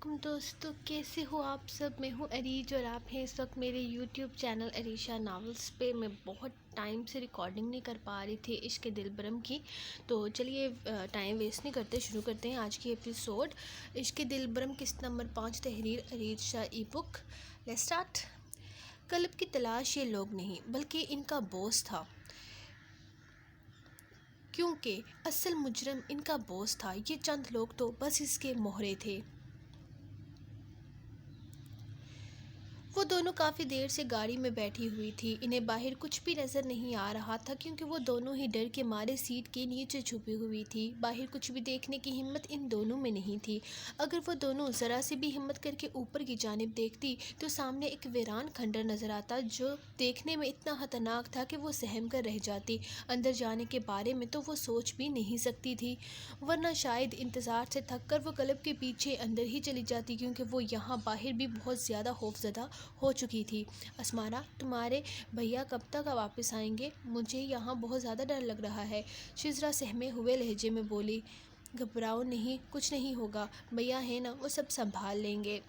دوستوں کیسے ہو آپ سب؟ میں ہوں عریج اور آپ ہیں اس وقت میرے یوٹیوب چینل عریشہ ناولز پہ۔ میں بہت ٹائم سے ریکارڈنگ نہیں کر پا رہی تھی عشق دلبرم کی، تو چلیے ٹائم ویسٹ نہیں کرتے، شروع کرتے ہیں آج کی ایپیسوڈ۔ عشق دلبرم قسط نمبر 5، تحریر عریج شاہ، ای بک۔ Let's start. قلب کی تلاش یہ لوگ نہیں بلکہ ان کا باس تھا، کیونکہ اصل مجرم ان کا باس تھا۔ یہ چند لوگ تو بس اس کے مہرے تھے۔ وہ دونوں کافی دیر سے گاڑی میں بیٹھی ہوئی تھی۔ انہیں باہر کچھ بھی نظر نہیں آ رہا تھا کیونکہ وہ دونوں ہی ڈر کے مارے سیٹ کے نیچے چھپی ہوئی تھی۔ باہر کچھ بھی دیکھنے کی ہمت ان دونوں میں نہیں تھی۔ اگر وہ دونوں ذرا سی بھی ہمت کر کے اوپر کی جانب دیکھتی تو سامنے ایک ویران کھنڈر نظر آتا جو دیکھنے میں اتنا خطرناک تھا کہ وہ سہم کر رہ جاتی۔ اندر جانے کے بارے میں تو وہ سوچ بھی نہیں سکتی تھی، ورنہ شاید انتظار سے تھک کر وہ قلب کے پیچھے اندر ہی چلی جاتی، کیونکہ وہ یہاں باہر بھی بہت زیادہ خوفزدہ ہو چکی تھی۔ اسمارا، تمہارے بھیا کب تک واپس آئیں گے؟ مجھے یہاں بہت زیادہ ڈر لگ رہا ہے، شزرا سہمے ہوئے لہجے میں بولی۔ گھبراؤ نہیں، کچھ نہیں ہوگا، بھیا ہیں نا، وہ سب سنبھال لیں گے۔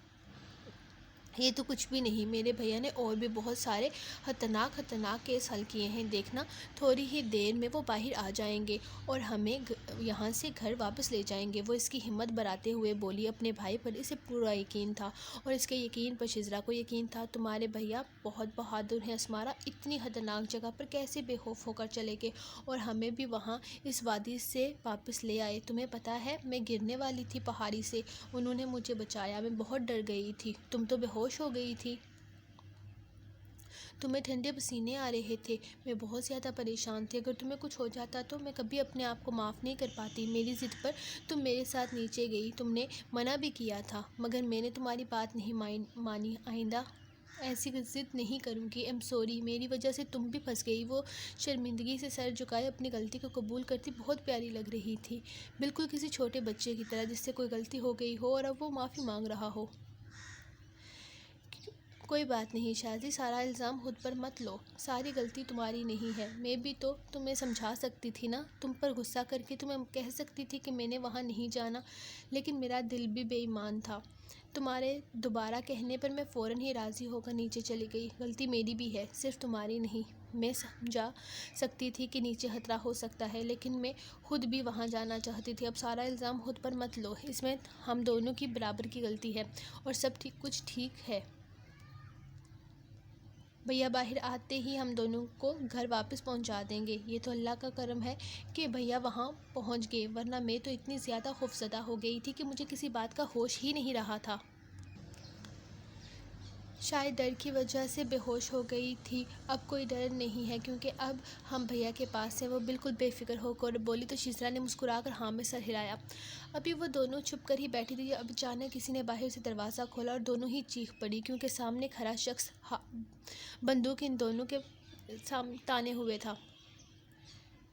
یہ تو کچھ بھی نہیں، میرے بھیا نے اور بھی بہت سارے خطرناک کیس حل کیے ہیں، دیکھنا تھوڑی ہی دیر میں وہ باہر آ جائیں گے اور ہمیں یہاں سے گھر واپس لے جائیں گے۔ وہ اس کی ہمت بڑھاتے ہوئے بولی۔ اپنے بھائی پر اسے پورا یقین تھا اور اس کے یقین پر شزرا کو یقین تھا۔ تمہارے بھیا بہت بہادر ہیں اسمارا، اتنی خطرناک جگہ پر کیسے بے خوف ہو کر چلے گئے اور ہمیں بھی وہاں اس وادی سے واپس لے آئے۔ تمہیں پتہ ہے میں گرنے والی تھی پہاڑی سے، انہوں نے مجھے بچایا، میں بہت ڈر گئی تھی، تم تو بے ہوش ہو گئی تھی، تمہیں ٹھنڈے پسینے آ رہے تھے، میں بہت زیادہ پریشان تھی، اگر تمہیں کچھ ہو جاتا تو میں کبھی اپنے آپ کو معاف نہیں کر پاتی۔ میری ضد پر تم میرے ساتھ نیچے گئی، تم نے منع بھی کیا تھا مگر میں نے تمہاری بات نہیں مانی، آئندہ ایسی ضد نہیں کروں گی۔ ایم سوری، میری وجہ سے تم بھی پھنس گئی۔ وہ شرمندگی سے سر جھکائے اپنی غلطی کو قبول کرتی بہت پیاری لگ رہی تھی، بالکل کسی چھوٹے بچے کی طرح جس سے کوئی غلطی ہو گئی ہو اور اب وہ معافی مانگ رہا ہو۔ کوئی بات نہیں شازی، سارا الزام خود پر مت لو، ساری غلطی تمہاری نہیں ہے، میں بھی تو تمہیں سمجھا سکتی تھی نا، تم پر غصہ کر کے تمہیں کہہ سکتی تھی کہ میں نے وہاں نہیں جانا، لیکن میرا دل بھی بے ایمان تھا۔ تمہارے دوبارہ کہنے پر میں فوراً ہی راضی ہو کر نیچے چلی گئی۔ غلطی میری بھی ہے، صرف تمہاری نہیں۔ میں سمجھا سکتی تھی کہ نیچے خطرہ ہو سکتا ہے، لیکن میں خود بھی وہاں جانا چاہتی تھی۔ اب سارا الزام خود پر مت لو، اس میں ہم دونوں کی برابر کی غلطی ہے اور سب کچھ ٹھیک ہے۔ بھیا باہر آتے ہی ہم دونوں کو گھر واپس پہنچا دیں گے۔ یہ تو اللہ کا کرم ہے کہ بھیا وہاں پہنچ گئے، ورنہ میں تو اتنی زیادہ خوفزدہ ہو گئی تھی کہ مجھے کسی بات کا ہوش ہی نہیں رہا تھا۔ شاید ڈر کی وجہ سے بے ہوش ہو گئی تھی، اب کوئی ڈر نہیں ہے کیونکہ اب ہم بھیا کے پاس ہیں، وہ بالکل بے فکر ہو کر بولی تو شزرا نے مسکرا کر ہاں میں سر ہلایا۔ ابھی وہ دونوں چھپ کر ہی بیٹھی تھی، اب اچانک کسی نے باہر سے دروازہ کھولا اور دونوں ہی چیخ پڑی کیونکہ سامنے کھڑا شخص بندوق ان دونوں کے تانے ہوئے تھا۔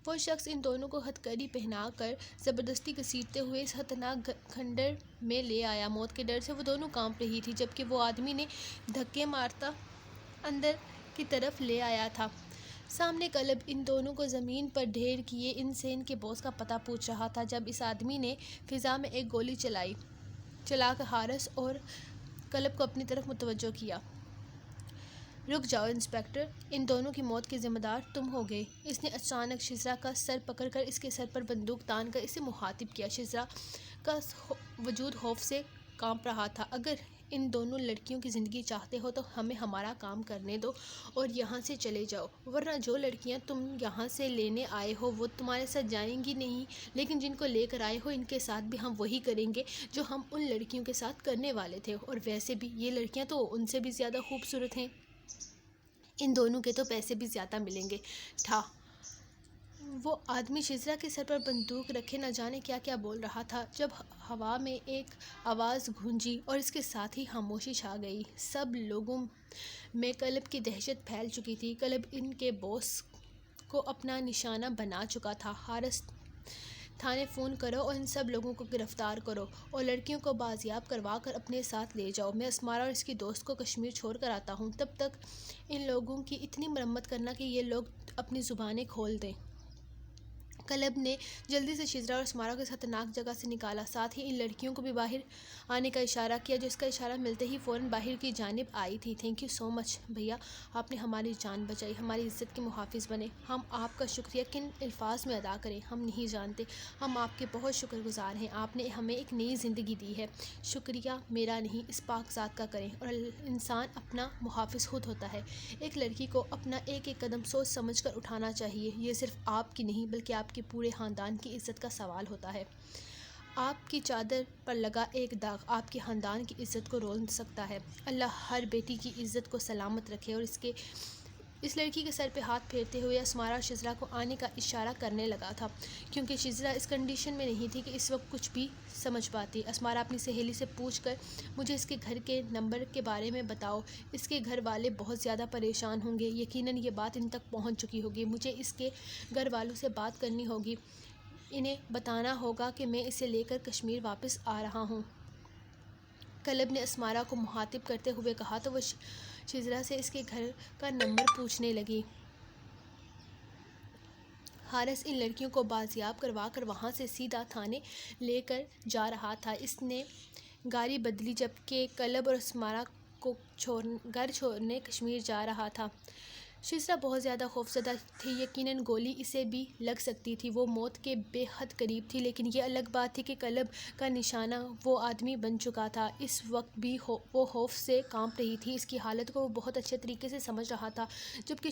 وہ شخص ان دونوں کو ہتھکڑی پہنا کر زبردستی گھسیٹتے ہوئے اس خطرناک کھنڈر میں لے آیا۔ موت کے ڈر سے وہ دونوں کانپ رہی تھی، جبکہ وہ آدمی نے دھکے مارتا اندر کی طرف لے آیا تھا۔ سامنے قلب ان دونوں کو زمین پر ڈھیر کیے ان سے ان کے باس کا پتہ پوچھ رہا تھا، جب اس آدمی نے فضا میں ایک گولی چلا کر حارث اور قلب کو اپنی طرف متوجہ کیا۔ رک جاؤ انسپکٹر، ان دونوں کی موت کے ذمہ دار تم ہو گے۔ اس نے اچانک شزرا کا سر پکڑ کر اس کے سر پر بندوق تان کر اسے مخاطب کیا۔ شزرا کا وجود خوف سے کانپ رہا تھا۔ اگر ان دونوں لڑکیوں کی زندگی چاہتے ہو تو ہمیں ہمارا کام کرنے دو اور یہاں سے چلے جاؤ، ورنہ جو لڑکیاں تم یہاں سے لینے آئے ہو وہ تمہارے ساتھ جائیں گی نہیں، لیکن جن کو لے کر آئے ہو ان کے ساتھ بھی ہم وہی کریں گے جو ہم ان لڑکیوں کے ساتھ کرنے والے تھے، اور ویسے بھی یہ لڑکیاں تو ان سے بھی زیادہ خوبصورت ہیں، ان دونوں کے تو پیسے بھی زیادہ ملیں گے۔ ٹھا! وہ آدمی شزرا کے سر پر بندوق رکھے نہ جانے کیا کیا بول رہا تھا جب ہوا میں ایک آواز گونجی اور اس کے ساتھ ہی خاموشی چھا گئی۔ سب لوگوں میں قلب کی دہشت پھیل چکی تھی۔ قلب ان کے باس کو اپنا نشانہ بنا چکا تھا۔ حارث، تھانے فون کرو اور ان سب لوگوں کو گرفتار کرو اور لڑکیوں کو بازیاب کروا کر اپنے ساتھ لے جاؤ۔ میں اسمارا اور اس کی دوست کو کشمیر چھوڑ کر آتا ہوں، تب تک ان لوگوں کی اتنی مرمت کرنا کہ یہ لوگ اپنی زبانیں کھول دیں۔ کلب نے جلدی سے شزرا اور اسمارا کو اس خطرناک جگہ سے نکالا، ساتھ ہی ان لڑکیوں کو بھی باہر آنے کا اشارہ کیا، جو اس کا اشارہ ملتے ہی فوراً باہر کی جانب آئی تھی۔ تھینک یو سو مچ بھیا، آپ نے ہماری جان بچائی، ہماری عزت کے محافظ بنے۔ ہم آپ کا شکریہ کن الفاظ میں ادا کریں، ہم نہیں جانتے۔ ہم آپ کے بہت شکر گزار ہیں، آپ نے ہمیں ایک نئی زندگی دی ہے۔ شکریہ میرا نہیں، اس پاک ذات کا کریں، اور انسان اپنا محافظ خود ہوتا ہے۔ ایک لڑکی کو اپنا ایک ایک قدم سوچ سمجھ کر اٹھانا چاہیے، یہ صرف آپ کی نہیں بلکہ آپ کے پورے خاندان کی عزت کا سوال ہوتا ہے۔ آپ کی چادر پر لگا ایک داغ آپ کے خاندان کی عزت کو رول سکتا ہے۔ اللہ ہر بیٹی کی عزت کو سلامت رکھے۔ اور اس لڑکی کے سر پہ ہاتھ پھیرتے ہوئے اسمارا شزرا کو آنے کا اشارہ کرنے لگا تھا، کیونکہ شزرا اس کنڈیشن میں نہیں تھی کہ اس وقت کچھ بھی سمجھ پاتی۔ اسمارا اپنی سہیلی سے پوچھ کر مجھے اس کے گھر کے نمبر کے بارے میں بتاؤ، اس کے گھر والے بہت زیادہ پریشان ہوں گے، یقیناً یہ بات ان تک پہنچ چکی ہوگی، مجھے اس کے گھر والوں سے بات کرنی ہوگی، انہیں بتانا ہوگا کہ میں اسے لے کر کشمیر واپس آ رہا ہوں۔ کلب نے اسمارا کو مخاطب کرتے ہوئے کہا تو وہ شزرا سے اس کے گھر کا نمبر پوچھنے لگی۔ حارث ان لڑکیوں کو بازیاب کروا کر وہاں سے سیدھا تھانے لے کر جا رہا تھا۔ اس نے گاڑی بدلی جبکہ کلب اور اسمارا کو گھر چھوڑنے کشمیر جا رہا تھا۔ شزرا بہت زیادہ خوفزدہ تھی، یقیناً گولی اسے بھی لگ سکتی تھی، وہ موت کے بے حد قریب تھی، لیکن یہ الگ بات تھی کہ کلب کا نشانہ وہ آدمی بن چکا تھا۔ اس وقت بھی وہ خوف سے کانپ رہی تھی، اس کی حالت کو وہ بہت اچھے طریقے سے سمجھ رہا تھا، جبکہ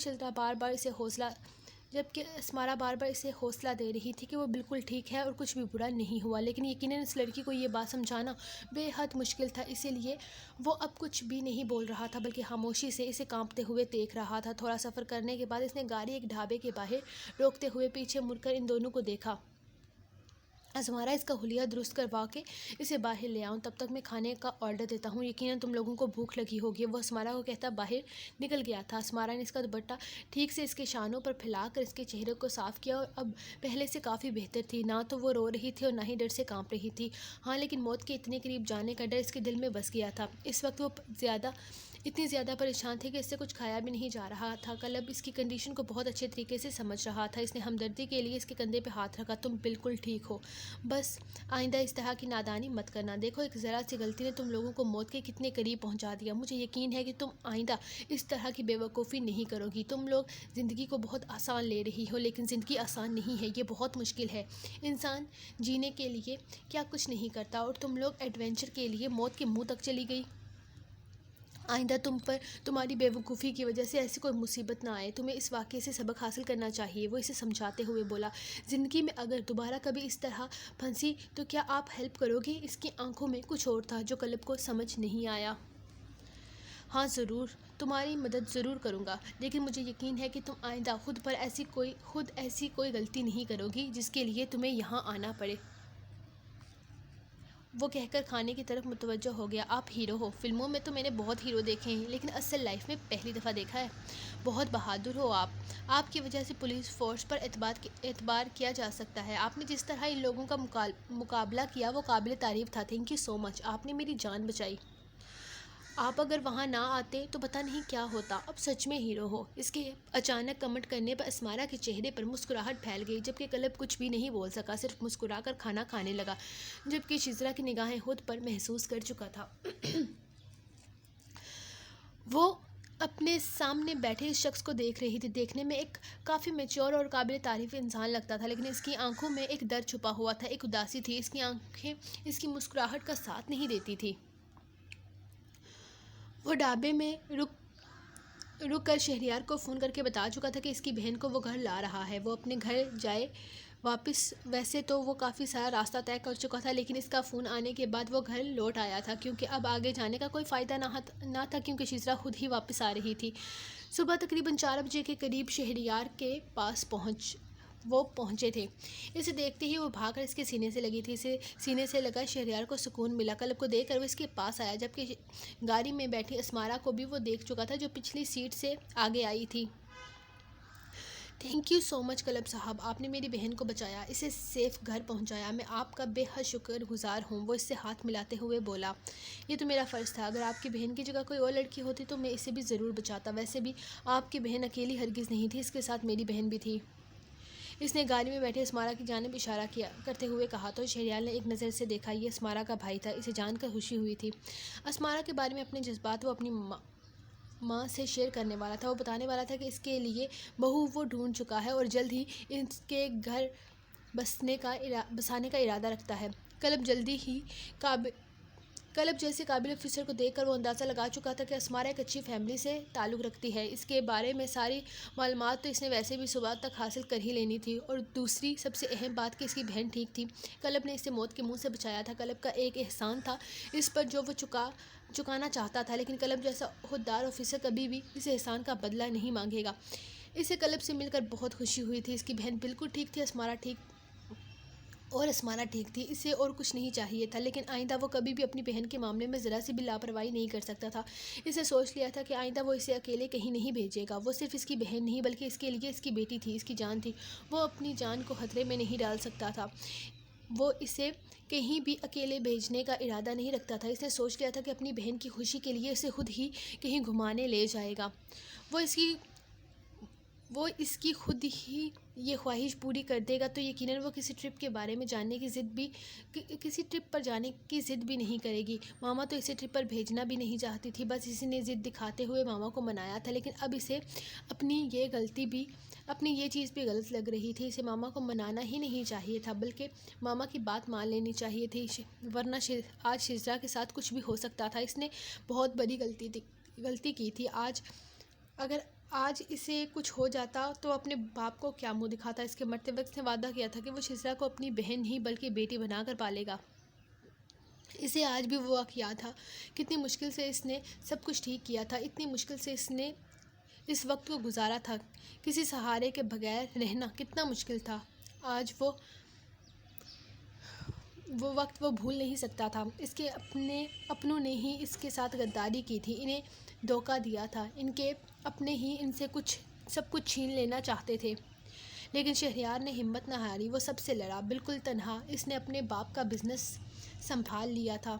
اسمارا بار بار اسے حوصلہ دے رہی تھی کہ وہ بالکل ٹھیک ہے اور کچھ بھی برا نہیں ہوا، لیکن یقیناً اس لڑکی کو یہ بات سمجھانا بے حد مشکل تھا، اسی لیے وہ اب کچھ بھی نہیں بول رہا تھا بلکہ خاموشی سے اسے کانپتے ہوئے دیکھ رہا تھا۔ تھوڑا سفر کرنے کے بعد اس نے گاڑی ایک ڈھابے کے باہر روکتے ہوئے پیچھے مڑ کر ان دونوں کو دیکھا۔ اسمارا، اس کا حلیہ درست کروا کے اسے باہر لے آؤں، تب تک میں کھانے کا آرڈر دیتا ہوں، یقیناً تم لوگوں کو بھوک لگی ہوگی۔ وہ اسمارا کو کہتا باہر نکل گیا تھا۔ اسمارا نے اس کا دوپٹہ ٹھیک سے اس کے شانوں پر پھیلا کر اس کے چہرے کو صاف کیا اور اب پہلے سے کافی بہتر تھی، نہ تو وہ رو رہی تھی اور نہ ہی ڈر سے کانپ رہی تھی۔ ہاں، لیکن موت کے اتنے قریب جانے کا ڈر اس کے دل میں بس گیا تھا۔ اس وقت وہ اتنی زیادہ پریشان تھی کہ اس سے کچھ کھایا بھی نہیں جا رہا تھا۔ کلب اس کی کنڈیشن کو بہت اچھے طریقے سے سمجھ رہا تھا، اس نے ہمدردی کے لیے اس کے کندھے پہ ہاتھ رکھا۔ تم بالکل ٹھیک ہو، بس آئندہ اس طرح کی نادانی مت کرنا، دیکھو ایک ذرا سی غلطی نے تم لوگوں کو موت کے کتنے قریب پہنچا دیا، مجھے یقین ہے کہ تم آئندہ اس طرح کی بے وقوفی نہیں کرو گی۔ تم لوگ زندگی کو بہت آسان لے رہی ہو، لیکن زندگی آسان نہیں ہے، یہ بہت مشکل ہے۔ انسان جینے کے لیے کیا کچھ نہیں کرتا اور تم لوگ ایڈونچر کے لیے موت کے منہ تک چلی گئی۔ آئندہ تم پر تمہاری بے وقوفی کی وجہ سے ایسی کوئی مصیبت نہ آئے، تمہیں اس واقعے سے سبق حاصل کرنا چاہیے، وہ اسے سمجھاتے ہوئے بولا۔ زندگی میں اگر دوبارہ کبھی اس طرح پھنسی تو کیا آپ ہیلپ کرو گے؟ اس کی آنکھوں میں کچھ اور تھا جو کلب کو سمجھ نہیں آیا۔ ہاں ضرور، تمہاری مدد ضرور کروں گا، لیکن مجھے یقین ہے کہ تم آئندہ خود ایسی کوئی غلطی نہیں کرو گی جس کے لیے تمہیں یہاں آنا پڑے۔ وہ کہہ کر کھانے کی طرف متوجہ ہو گیا۔ آپ ہیرو ہو، فلموں میں تو میں نے بہت ہیرو دیکھے ہیں، لیکن اصل لائف میں پہلی دفعہ دیکھا ہے۔ بہت بہادر ہو آپ، آپ کی وجہ سے پولیس فورس پر اعتبار کیا جا سکتا ہے۔ آپ نے جس طرح ان لوگوں کا مقابلہ کیا وہ قابل تعریف تھا، تھینک یو سو مچ، آپ نے میری جان بچائی۔ آپ اگر وہاں نہ آتے تو پتہ نہیں کیا ہوتا، اب سچ میں ہیرو ہو۔ اس کے اچانک کمنٹ کرنے پر اسمارا کے چہرے پر مسکراہٹ پھیل گئی، جبکہ کلب کچھ بھی نہیں بول سکا، صرف مسکرا کر کھانا کھانے لگا، جبکہ شزرا کی نگاہیں خود پر محسوس کر چکا تھا۔ وہ اپنے سامنے بیٹھے اس شخص کو دیکھ رہی تھی، دیکھنے میں ایک کافی میچور اور قابل تعریف انسان لگتا تھا، لیکن اس کی آنکھوں میں ایک درد چھپا ہوا تھا، ایک اداسی تھی، اس کی آنکھیں اس کی مسکراہٹ کا ساتھ نہیں دیتی تھی۔ وہ ڈھابے میں رک کر شہریار کو فون کر کے بتا چکا تھا کہ اس کی بہن کو وہ گھر لا رہا ہے، وہ اپنے گھر جائے واپس۔ ویسے تو وہ کافی سارا راستہ طے کر چکا تھا، لیکن اس کا فون آنے کے بعد وہ گھر لوٹ آیا تھا، کیونکہ اب آگے جانے کا کوئی فائدہ نہ تھا، کیونکہ شزرا خود ہی واپس آ رہی تھی۔ صبح تقریباً 4 بجے کے قریب شہریار کے پاس پہنچے تھے۔ اسے دیکھتے ہی وہ بھاگ کر اس کے سینے سے لگی تھی، اسے سینے سے لگا شہریار کو سکون ملا۔ کلب کو دیکھ کر وہ اس کے پاس آیا، جبکہ گاڑی میں بیٹھی اسمارا کو بھی وہ دیکھ چکا تھا، جو پچھلی سیٹ سے آگے آئی تھی۔ Thank you so much club صاحب، آپ نے میری بہن کو بچایا، اسے سیف گھر پہنچایا، میں آپ کا بے حد شکر گزار ہوں، وہ اس سے ہاتھ ملاتے ہوئے بولا۔ یہ تو میرا فرض تھا، اگر آپ کی بہن کی جگہ کوئی اور لڑکی ہوتی تو میں اسے بھی ضرور بچاتا، ویسے بھی آپ کی بہن اکیلی ہرگز نہیں تھی، اس کے ساتھ میری بہن بھی تھی۔ اس نے گاڑی میں بیٹھے اسمارا کی جانب اشارہ کیا کرتے ہوئے کہا تو شہریار نے ایک نظر سے دیکھا، یہ اسمارا کا بھائی تھا۔ اسے جان کر خوشی ہوئی تھی۔ اسمارا کے بارے میں اپنے جذبات وہ اپنی ماں سے شیئر کرنے والا تھا۔ وہ بتانے والا تھا کہ اس کے لیے بہو وہ ڈھونڈ چکا ہے اور جلد ہی اس کے گھر بسانے کا ارادہ رکھتا ہے۔ کلب جیسے قابل افسر کو دیکھ کر وہ اندازہ لگا چکا تھا کہ اسمارا ایک اچھی فیملی سے تعلق رکھتی ہے۔ اس کے بارے میں ساری معلومات تو اس نے ویسے بھی صبح تک حاصل کر ہی لینی تھی، اور دوسری سب سے اہم بات کہ اس کی بہن ٹھیک تھی۔ کلب نے اسے موت کے منہ سے بچایا تھا۔ کلب کا ایک احسان تھا اس پر جو وہ چکانا چاہتا تھا، لیکن کلب جیسا عہدیدار آفیسر کبھی بھی اس احسان کا بدلہ نہیں مانگے گا۔ اسے کلب سے مل کر بہت خوشی ہوئی تھی۔ اس کی بہن بالکل ٹھیک تھی، اسمارا ٹھیک تھی۔ اسے اور کچھ نہیں چاہیے تھا، لیکن آئندہ وہ کبھی بھی اپنی بہن کے معاملے میں ذرا سی بھی لاپرواہی نہیں کر سکتا تھا۔ اسے سوچ لیا تھا کہ آئندہ وہ اسے اکیلے کہیں نہیں بھیجے گا۔ وہ صرف اس کی بہن نہیں بلکہ اس کے لیے اس کی بیٹی تھی، اس کی جان تھی۔ وہ اپنی جان کو خطرے میں نہیں ڈال سکتا تھا۔ وہ اسے کہیں بھی اکیلے بھیجنے کا ارادہ نہیں رکھتا تھا۔ اس نے سوچ لیا تھا کہ اپنی بہن کی خوشی کے لیے اسے خود ہی کہیں گھمانے لے جائے گا۔ وہ اس کی خود ہی یہ خواہش پوری کر دے گا تو یقیناً وہ کسی ٹرپ پر جانے کی ضد بھی نہیں کرے گی۔ ماما تو اسے ٹرپ پر بھیجنا بھی نہیں چاہتی تھی، بس اسی نے ضد دکھاتے ہوئے ماما کو منایا تھا، لیکن اب اسے اپنی یہ چیز بھی غلط لگ رہی تھی۔ اسے ماما کو منانا ہی نہیں چاہیے تھا، بلکہ ماما کی بات مان لینی چاہیے تھی، ورنہ آج شزرا کے ساتھ کچھ بھی ہو سکتا تھا۔ اس نے بہت بڑی غلطی کی تھی۔ اگر آج اسے کچھ ہو جاتا تو اپنے باپ کو کیا منہ دکھاتا۔ اس کے مرتے وقت اس نے وعدہ کیا تھا کہ وہ شزرا کو اپنی بہن نہیں بلکہ بیٹی بنا کر پالے گا۔ اسے آج بھی وہ وقت یاد تھا، کتنی مشکل سے اس نے سب کچھ ٹھیک کیا تھا، اتنی مشکل سے اس نے اس وقت کو گزارا تھا۔ کسی سہارے کے بغیر رہنا کتنا مشکل تھا۔ آج وہ وقت وہ بھول نہیں سکتا تھا۔ اس کے اپنوں نے ہی اس کے ساتھ غداری کی تھی، انہیں دھوکہ دیا تھا، ان کے اپنے ہی ان سے سب کچھ چھین لینا چاہتے تھے، لیکن شہریار نے ہمت نہ ہاری۔ وہ سب سے لڑا، بالکل تنہا۔ اس نے اپنے باپ کا بزنس سنبھال لیا تھا۔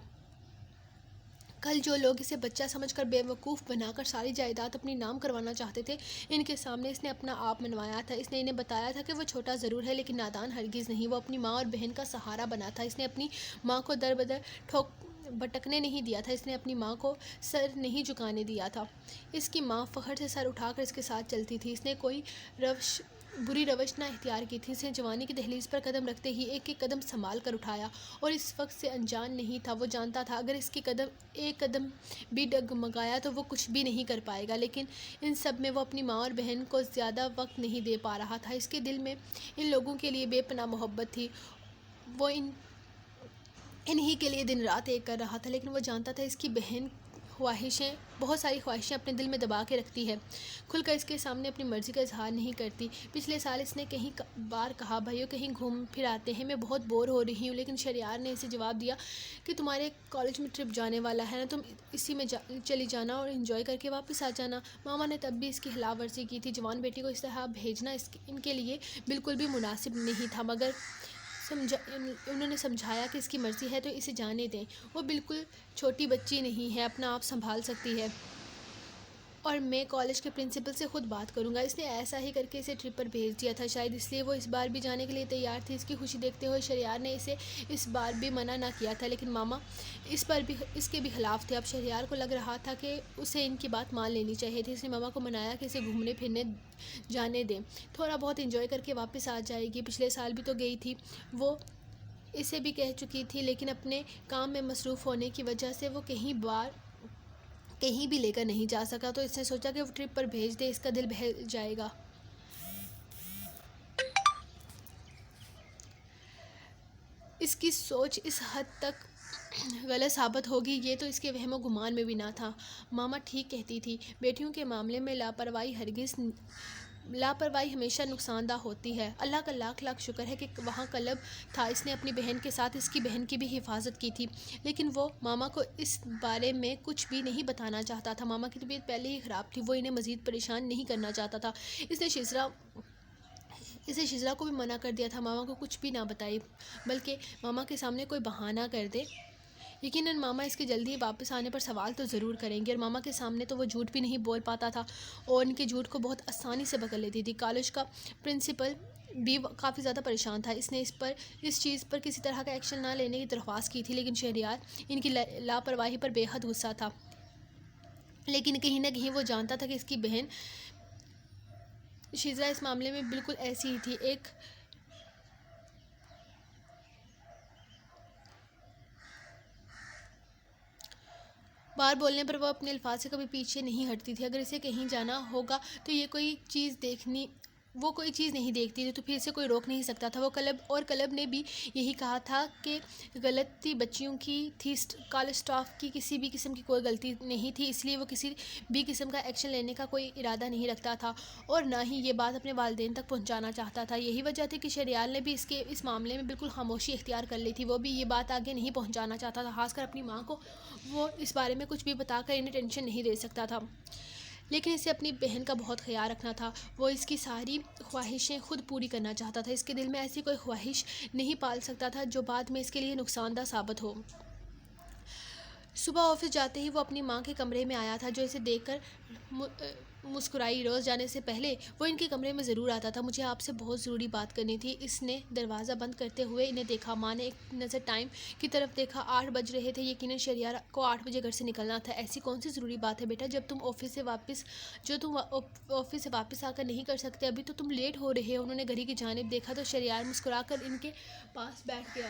کل جو لوگ اسے بچہ سمجھ کر بے وقوف بنا کر ساری جائیداد اپنی نام کروانا چاہتے تھے، ان کے سامنے اس نے اپنا آپ منوایا تھا۔ اس نے انہیں بتایا تھا کہ وہ چھوٹا ضرور ہے لیکن نادان ہرگز نہیں۔ وہ اپنی ماں اور بہن کا سہارا بنا تھا۔ اس نے اپنی ماں کو در بدر بھٹکنے نہیں دیا تھا۔ اس نے اپنی ماں کو سر نہیں جھکانے دیا تھا۔ اس کی ماں فخر سے سر اٹھا کر اس کے ساتھ چلتی تھی۔ اس نے کوئی بری روش نہ اختیار کی تھی۔ اس نے جوانی کی دہلیز پر قدم رکھتے ہی ایک ایک قدم سنبھال کر اٹھایا، اور اس وقت سے انجان نہیں تھا۔ وہ جانتا تھا اگر اس کی ایک قدم بھی ڈگمگایا تو وہ کچھ بھی نہیں کر پائے گا، لیکن ان سب میں وہ اپنی ماں اور بہن کو زیادہ وقت نہیں دے پا رہا تھا۔ اس کے دل میں ان لوگوں کے لیے بے پناہ محبت تھی۔ وہ انہی کے لیے دن رات ایک کر رہا تھا، لیکن وہ جانتا تھا اس کی بہن بہت ساری خواہشیں اپنے دل میں دبا کے رکھتی ہے، کھل کر اس کے سامنے اپنی مرضی کا اظہار نہیں کرتی۔ پچھلے سال اس نے کئی بار کہا، بھائیو کہیں گھوم پھر آتے ہیں، میں بہت بور ہو رہی ہوں، لیکن شہریار نے اسے جواب دیا کہ تمہارے کالج میں ٹرپ جانے والا ہے نا، تم اسی میں چلی جانا اور انجوائے کر کے واپس آ جانا۔ ماما نے تب بھی اس کی خلاف ورزی کی تھی۔ جوان بیٹی کو اس طرح بھیجنا ان کے لیے بالکل بھی مناسب نہیں تھا، مگر انہوں نے سمجھایا کہ اس کی مرضی ہے تو اسے جانے دیں، وہ بالکل چھوٹی بچی نہیں ہے، اپنا آپ سنبھال سکتی ہے، اور میں کالج کے پرنسپل سے خود بات کروں گا۔ اس نے ایسا ہی کر کے اسے ٹرپ پر بھیج دیا تھا، شاید اس لیے وہ اس بار بھی جانے کے لیے تیار تھی۔ اس کی خوشی دیکھتے ہوئے شہریار نے اسے اس بار بھی منع نہ کیا تھا، لیکن ماما اس کے بھی خلاف تھے۔ اب شہریار کو لگ رہا تھا کہ اسے ان کی بات مان لینی چاہیے تھی۔ اس نے ماما کو منایا کہ اسے گھومنے پھرنے جانے دیں، تھوڑا بہت انجوائے کر کے واپس آ جائے گی۔ پچھلے سال بھی تو گئی تھی، وہ اسے بھی کہہ چکی تھی، لیکن اپنے کام میں مصروف ہونے کی وجہ سے وہ کہیں بھی لے کر نہیں جا سکا، تو اس نے سوچا کہ وہ ٹرپ پر بھیج دے، اس کا دل بہل جائے گا۔ اس کی سوچ اس حد تک غلط ثابت ہوگی یہ تو اس کے وہم و گمان میں بھی نہ تھا۔ ماما ٹھیک کہتی تھی، بیٹیوں کے معاملے میں لاپرواہی ہمیشہ نقصان دہ ہوتی ہے۔ اللہ کا لاکھ لاکھ شکر ہے کہ وہاں کلب تھا، اس نے اپنی بہن کے ساتھ اس کی بہن کی بھی حفاظت کی تھی، لیکن وہ ماما کو اس بارے میں کچھ بھی نہیں بتانا چاہتا تھا۔ ماما کی طبیعت پہلے ہی خراب تھی، وہ انہیں مزید پریشان نہیں کرنا چاہتا تھا۔ اس نے شزرا کو بھی منع کر دیا تھا، ماما کو کچھ بھی نہ بتائے، بلکہ ماما کے سامنے کوئی بہانہ کر دے۔ یقیناً ماما اس کے جلدی واپس آنے پر سوال تو ضرور کریں گے، اور ماما کے سامنے تو وہ جھوٹ بھی نہیں بول پاتا تھا، اور ان کے جھوٹ کو بہت آسانی سے پکڑ لیتی تھی۔ کالج کا پرنسپل بھی کافی زیادہ پریشان تھا. اس نے اس چیز پر کسی طرح کا ایکشن نہ لینے کی درخواست کی تھی، لیکن شہریار ان کی لاپرواہی پر بے حد غصہ تھا. لیکن کہیں نہ کہیں وہ جانتا تھا کہ اس کی بہن شیزرا اس معاملے میں بالکل ایسی ہی تھی. ایک بار بولنے پر وہ اپنے الفاظ سے کبھی پیچھے نہیں ہٹتی تھی. اگر اسے کہیں جانا ہوگا تو وہ کوئی چیز نہیں دیکھتی تھی تو پھر اسے کوئی روک نہیں سکتا تھا. وہ کلب نے بھی یہی کہا تھا کہ غلطی بچیوں کی تھی. کالج اسٹاف کی کسی بھی قسم کی کوئی غلطی نہیں تھی، اس لیے وہ کسی بھی قسم کا ایکشن لینے کا کوئی ارادہ نہیں رکھتا تھا اور نہ ہی یہ بات اپنے والدین تک پہنچانا چاہتا تھا. یہی وجہ تھی کہ شہریار نے بھی اس معاملے میں بالکل خاموشی اختیار کر لی تھی. وہ بھی یہ بات آگے نہیں پہنچانا چاہتا تھا، خاص کر اپنی ماں کو. وہ اس بارے میں کچھ بھی بتا کر انہیں ٹینشن نہیں دے سکتا تھا، لیکن اسے اپنی بہن کا بہت خیال رکھنا تھا. وہ اس کی ساری خواہشیں خود پوری کرنا چاہتا تھا. اس کے دل میں ایسی کوئی خواہش نہیں پال سکتا تھا جو بعد میں اس کے لیے نقصان دہ ثابت ہو. صبح آفس جاتے ہی وہ اپنی ماں کے کمرے میں آیا تھا، جو اسے دیکھ کر مسکرائی. روز جانے سے پہلے وہ ان کے کمرے میں ضرور آتا تھا. مجھے آپ سے بہت ضروری بات کرنی تھی. اس نے دروازہ بند کرتے ہوئے انہیں دیکھا. ماں نے ایک نظر ٹائم کی طرف دیکھا. 8 بج رہے تھے. یقیناً شہریار کو 8 بجے گھر سے نکلنا تھا. ایسی کون سی ضروری بات ہے بیٹا جو تم آفس سے واپس آ کر نہیں کر سکتے؟ ابھی تو تم لیٹ ہو رہے ہو. انہوں نے گھڑی کی جانب دیکھا تو شہریار مسکرا کر ان کے پاس بیٹھ گیا.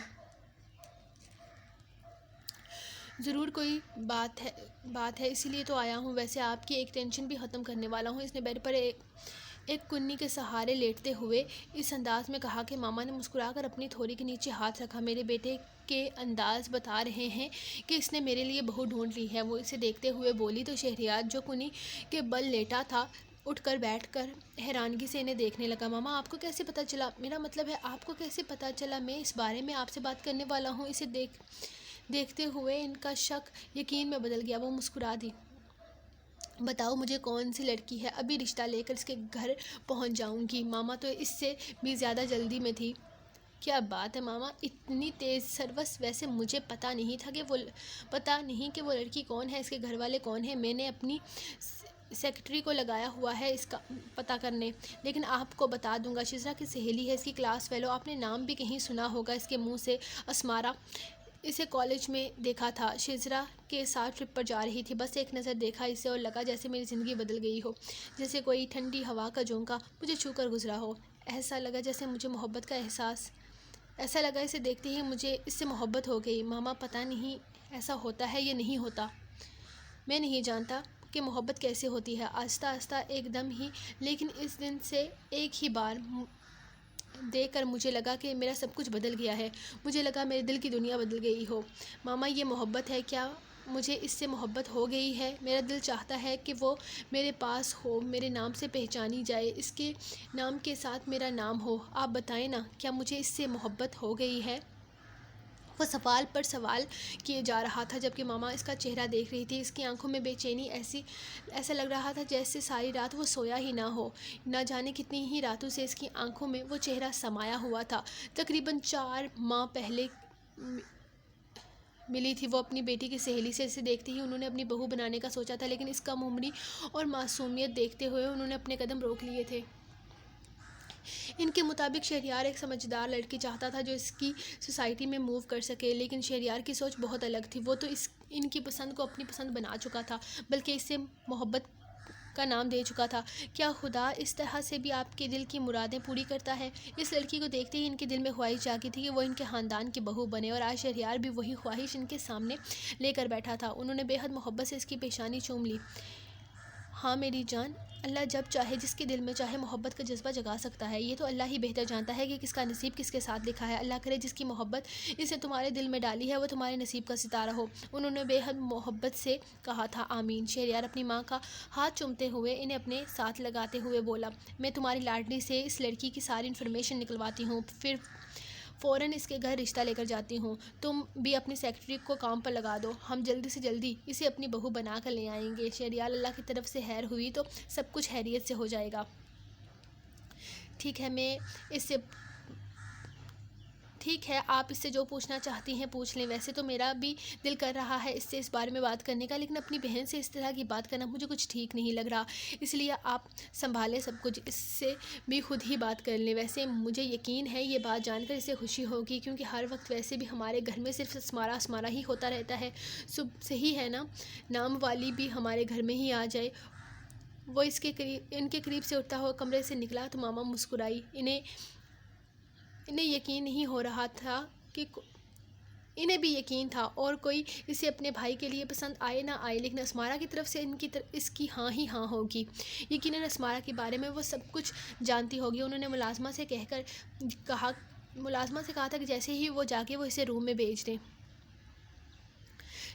ضرور کوئی بات ہے، اسی لیے تو آیا ہوں. ویسے آپ کی ایک ٹینشن بھی ختم کرنے والا ہوں. اس نے بیڈ پر ایک کنی کے سہارے لیٹتے ہوئے اس انداز میں کہا کہ ماما نے مسکرا کر اپنی تھوڑی کے نیچے ہاتھ رکھا. میرے بیٹے کے انداز بتا رہے ہیں کہ اس نے میرے لیے بہو ڈھونڈ لی ہے. وہ اسے دیکھتے ہوئے بولی تو شہریار جو کنی کے بل لیٹا تھا اٹھ کر بیٹھ کر حیرانگی سے انہیں دیکھنے لگا. ماما آپ کو کیسے پتہ چلا؟ میرا مطلب ہے آپ کو کیسے پتہ چلا؟ میں اس بارے میں آپ سے بات کرنے والا ہوں. اسے دیکھتے ہوئے ان کا شک یقین میں بدل گیا. وہ مسکرا دی. بتاؤ مجھے کون سی لڑکی ہے؟ ابھی رشتہ لے کر اس کے گھر پہنچ جاؤں گی. ماما تو اس سے بھی زیادہ جلدی میں تھی. کیا بات ہے ماما، اتنی تیز سروس؟ ویسے مجھے پتہ نہیں کہ وہ لڑکی کون ہے، اس کے گھر والے کون ہیں. میں نے اپنی سیکرٹری کو لگایا ہوا ہے اس کا پتہ کرنے، لیکن آپ کو بتا دوں گا. شیزرا کی سہیلی ہے، اس کی کلاس فیلو. آپ نے نام بھی کہیں سنا ہوگا اس کے منہ سے. اسمارا. اسے کالج میں دیکھا تھا، شیزرا کے ساتھ ٹرپ پر جا رہی تھی. بس ایک نظر دیکھا اسے اور لگا جیسے میری زندگی بدل گئی ہو، جیسے کوئی ٹھنڈی ہوا کا جھونکا مجھے چھو کر گزرا ہو. ایسا لگا جیسے مجھے محبت کا احساس. ایسا لگا اسے دیکھتے ہی مجھے اس سے محبت ہو گئی. ماما پتہ نہیں ایسا ہوتا ہے یا نہیں ہوتا. میں نہیں جانتا کہ محبت کیسے ہوتی ہے. آہستہ آہستہ ایک دم ہی. لیکن اس دن سے ایک ہی بار دیکھ کر مجھے لگا کہ میرا سب کچھ بدل گیا ہے. مجھے لگا میرے دل کی دنیا بدل گئی ہو. ماما یہ محبت ہے کیا؟ مجھے اس سے محبت ہو گئی ہے. میرا دل چاہتا ہے کہ وہ میرے پاس ہو، میرے نام سے پہچانی جائے، اس کے نام کے ساتھ میرا نام ہو. آپ بتائیں نا، کیا مجھے اس سے محبت ہو گئی ہے؟ وہ سوال پر سوال کیے جا رہا تھا جبکہ ماما اس کا چہرہ دیکھ رہی تھی. اس کی آنکھوں میں بے چینی. ایسا لگ رہا تھا جیسے ساری رات وہ سویا ہی نہ ہو. نہ جانے کتنی ہی راتوں سے اس کی آنکھوں میں وہ چہرہ سمایا ہوا تھا. تقریباً 4 ماہ پہلے ملی تھی وہ اپنی بیٹی کی سہیلی سے. اسے دیکھتے ہی انہوں نے اپنی بہو بنانے کا سوچا تھا، لیکن اس کم عمری اور معصومیت دیکھتے ہوئے انہوں نے اپنے قدم روک لیے تھے. ان کے مطابق شہریار ایک سمجھدار لڑکی چاہتا تھا جو اس کی سوسائٹی میں موو کر سکے، لیکن شہریار کی سوچ بہت الگ تھی. وہ تو ان کی پسند کو اپنی پسند بنا چکا تھا، بلکہ اس سے محبت کا نام دے چکا تھا. کیا خدا اس طرح سے بھی آپ کے دل کی مرادیں پوری کرتا ہے؟ اس لڑکی کو دیکھتے ہی ان کے دل میں خواہش جاگی تھی کہ وہ ان کے خاندان کی بہو بنے، اور آج شہریار بھی وہی خواہش ان کے سامنے لے کر بیٹھا تھا. انہوں نے بے حد محبت سے اس کی پیشانی چوم لی. ہاں میری جان، اللہ جب چاہے جس کے دل میں چاہے محبت کا جذبہ جگا سکتا ہے. یہ تو اللہ ہی بہتر جانتا ہے کہ کس کا نصیب کس کے ساتھ لکھا ہے. اللہ کرے جس کی محبت اسے تمہارے دل میں ڈالی ہے وہ تمہارے نصیب کا ستارہ ہو. انہوں نے بے حد محبت سے کہا تھا. آمین. شہریار اپنی ماں کا ہاتھ چومتے ہوئے انہیں اپنے ساتھ لگاتے ہوئے بولا. میں تمہاری لاڈلی سے اس لڑکی کی ساری انفارمیشن نکلواتی ہوں، پھر فوراً اس کے گھر رشتہ لے کر جاتی ہوں. تم بھی اپنی سیکرٹری کو کام پر لگا دو. ہم جلدی سے جلدی اسے اپنی بہو بنا کر لے آئیں گے. شہریار اللہ کی طرف سے خیر ہوئی تو سب کچھ خیریت سے ہو جائے گا. ٹھیک ٹھیک ہے، آپ اس سے جو پوچھنا چاہتی ہیں پوچھ لیں، ویسے تو میرا بھی دل کر رہا ہے اس سے اس بارے میں بات کرنے کا، لیکن اپنی بہن سے اس طرح کی بات کرنا مجھے کچھ ٹھیک نہیں لگ رہا، اس لیے آپ سنبھالیں سب کچھ، اس سے بھی خود ہی بات کر لیں۔ ویسے مجھے یقین ہے یہ بات جان کر اسے خوشی ہوگی، کیونکہ ہر وقت ویسے بھی ہمارے گھر میں صرف اسمارا اسمارا ہی ہوتا رہتا ہے۔ صحیح ہے نا، نام والی بھی ہمارے گھر میں ہی آ جائے۔ وہ ان کے قریب سے اٹھتا ہوا کمرے سے نکلا تو ماما مسکرائی۔ انہیں یقین نہیں ہو رہا تھا کہ انہیں بھی یقین تھا اور کوئی اسے اپنے بھائی کے لیے پسند آئے نہ آئے، لیکن اسمارا کی طرف سے اس کی ہاں ہی ہاں ہوگی۔ یقیناً اسمارا کے بارے میں وہ سب کچھ جانتی ہوگی۔ انہوں نے ملازمہ سے کہا تھا کہ جیسے ہی وہ جا کے وہ اسے روم میں بھیج دیں۔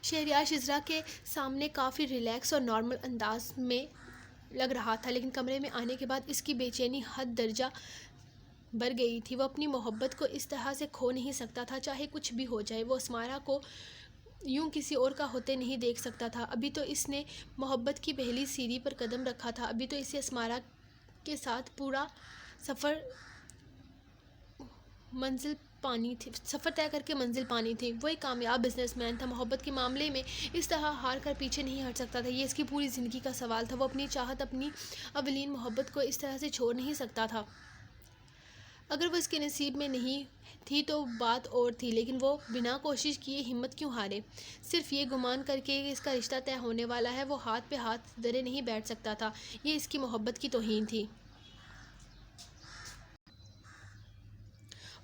شہریار شزرا کے سامنے کافی ریلیکس اور نارمل انداز میں لگ رہا تھا، لیکن کمرے میں آنے کے بعد اس کی بے چینی حد درجہ بڑھ گئی تھی۔ وہ اپنی محبت کو اس طرح سے کھو نہیں سکتا تھا، چاہے کچھ بھی ہو جائے۔ وہ اسمارا کو یوں کسی اور کا ہوتے نہیں دیکھ سکتا تھا۔ ابھی تو اس نے محبت کی پہلی سیڑھی پر قدم رکھا تھا، ابھی تو اسے اسمارا کے ساتھ پورا سفر طے کر کے منزل پانی تھی۔ وہ ایک کامیاب بزنس مین تھا، محبت کے معاملے میں اس طرح ہار کر پیچھے نہیں ہٹ سکتا تھا۔ یہ اس کی پوری زندگی کا سوال تھا۔ وہ اپنی چاہت، اپنی اولین محبت کو اس طرح سے چھوڑ نہیں سکتا تھا۔ اگر وہ اس کے نصیب میں نہیں تھی تو بات اور تھی، لیکن وہ بنا کوشش کیے ہمت کیوں ہارے؟ صرف یہ گمان کر کے کہ اس کا رشتہ طے ہونے والا ہے، وہ ہاتھ پہ ہاتھ دھرے نہیں بیٹھ سکتا تھا۔ یہ اس کی محبت کی توہین تھی۔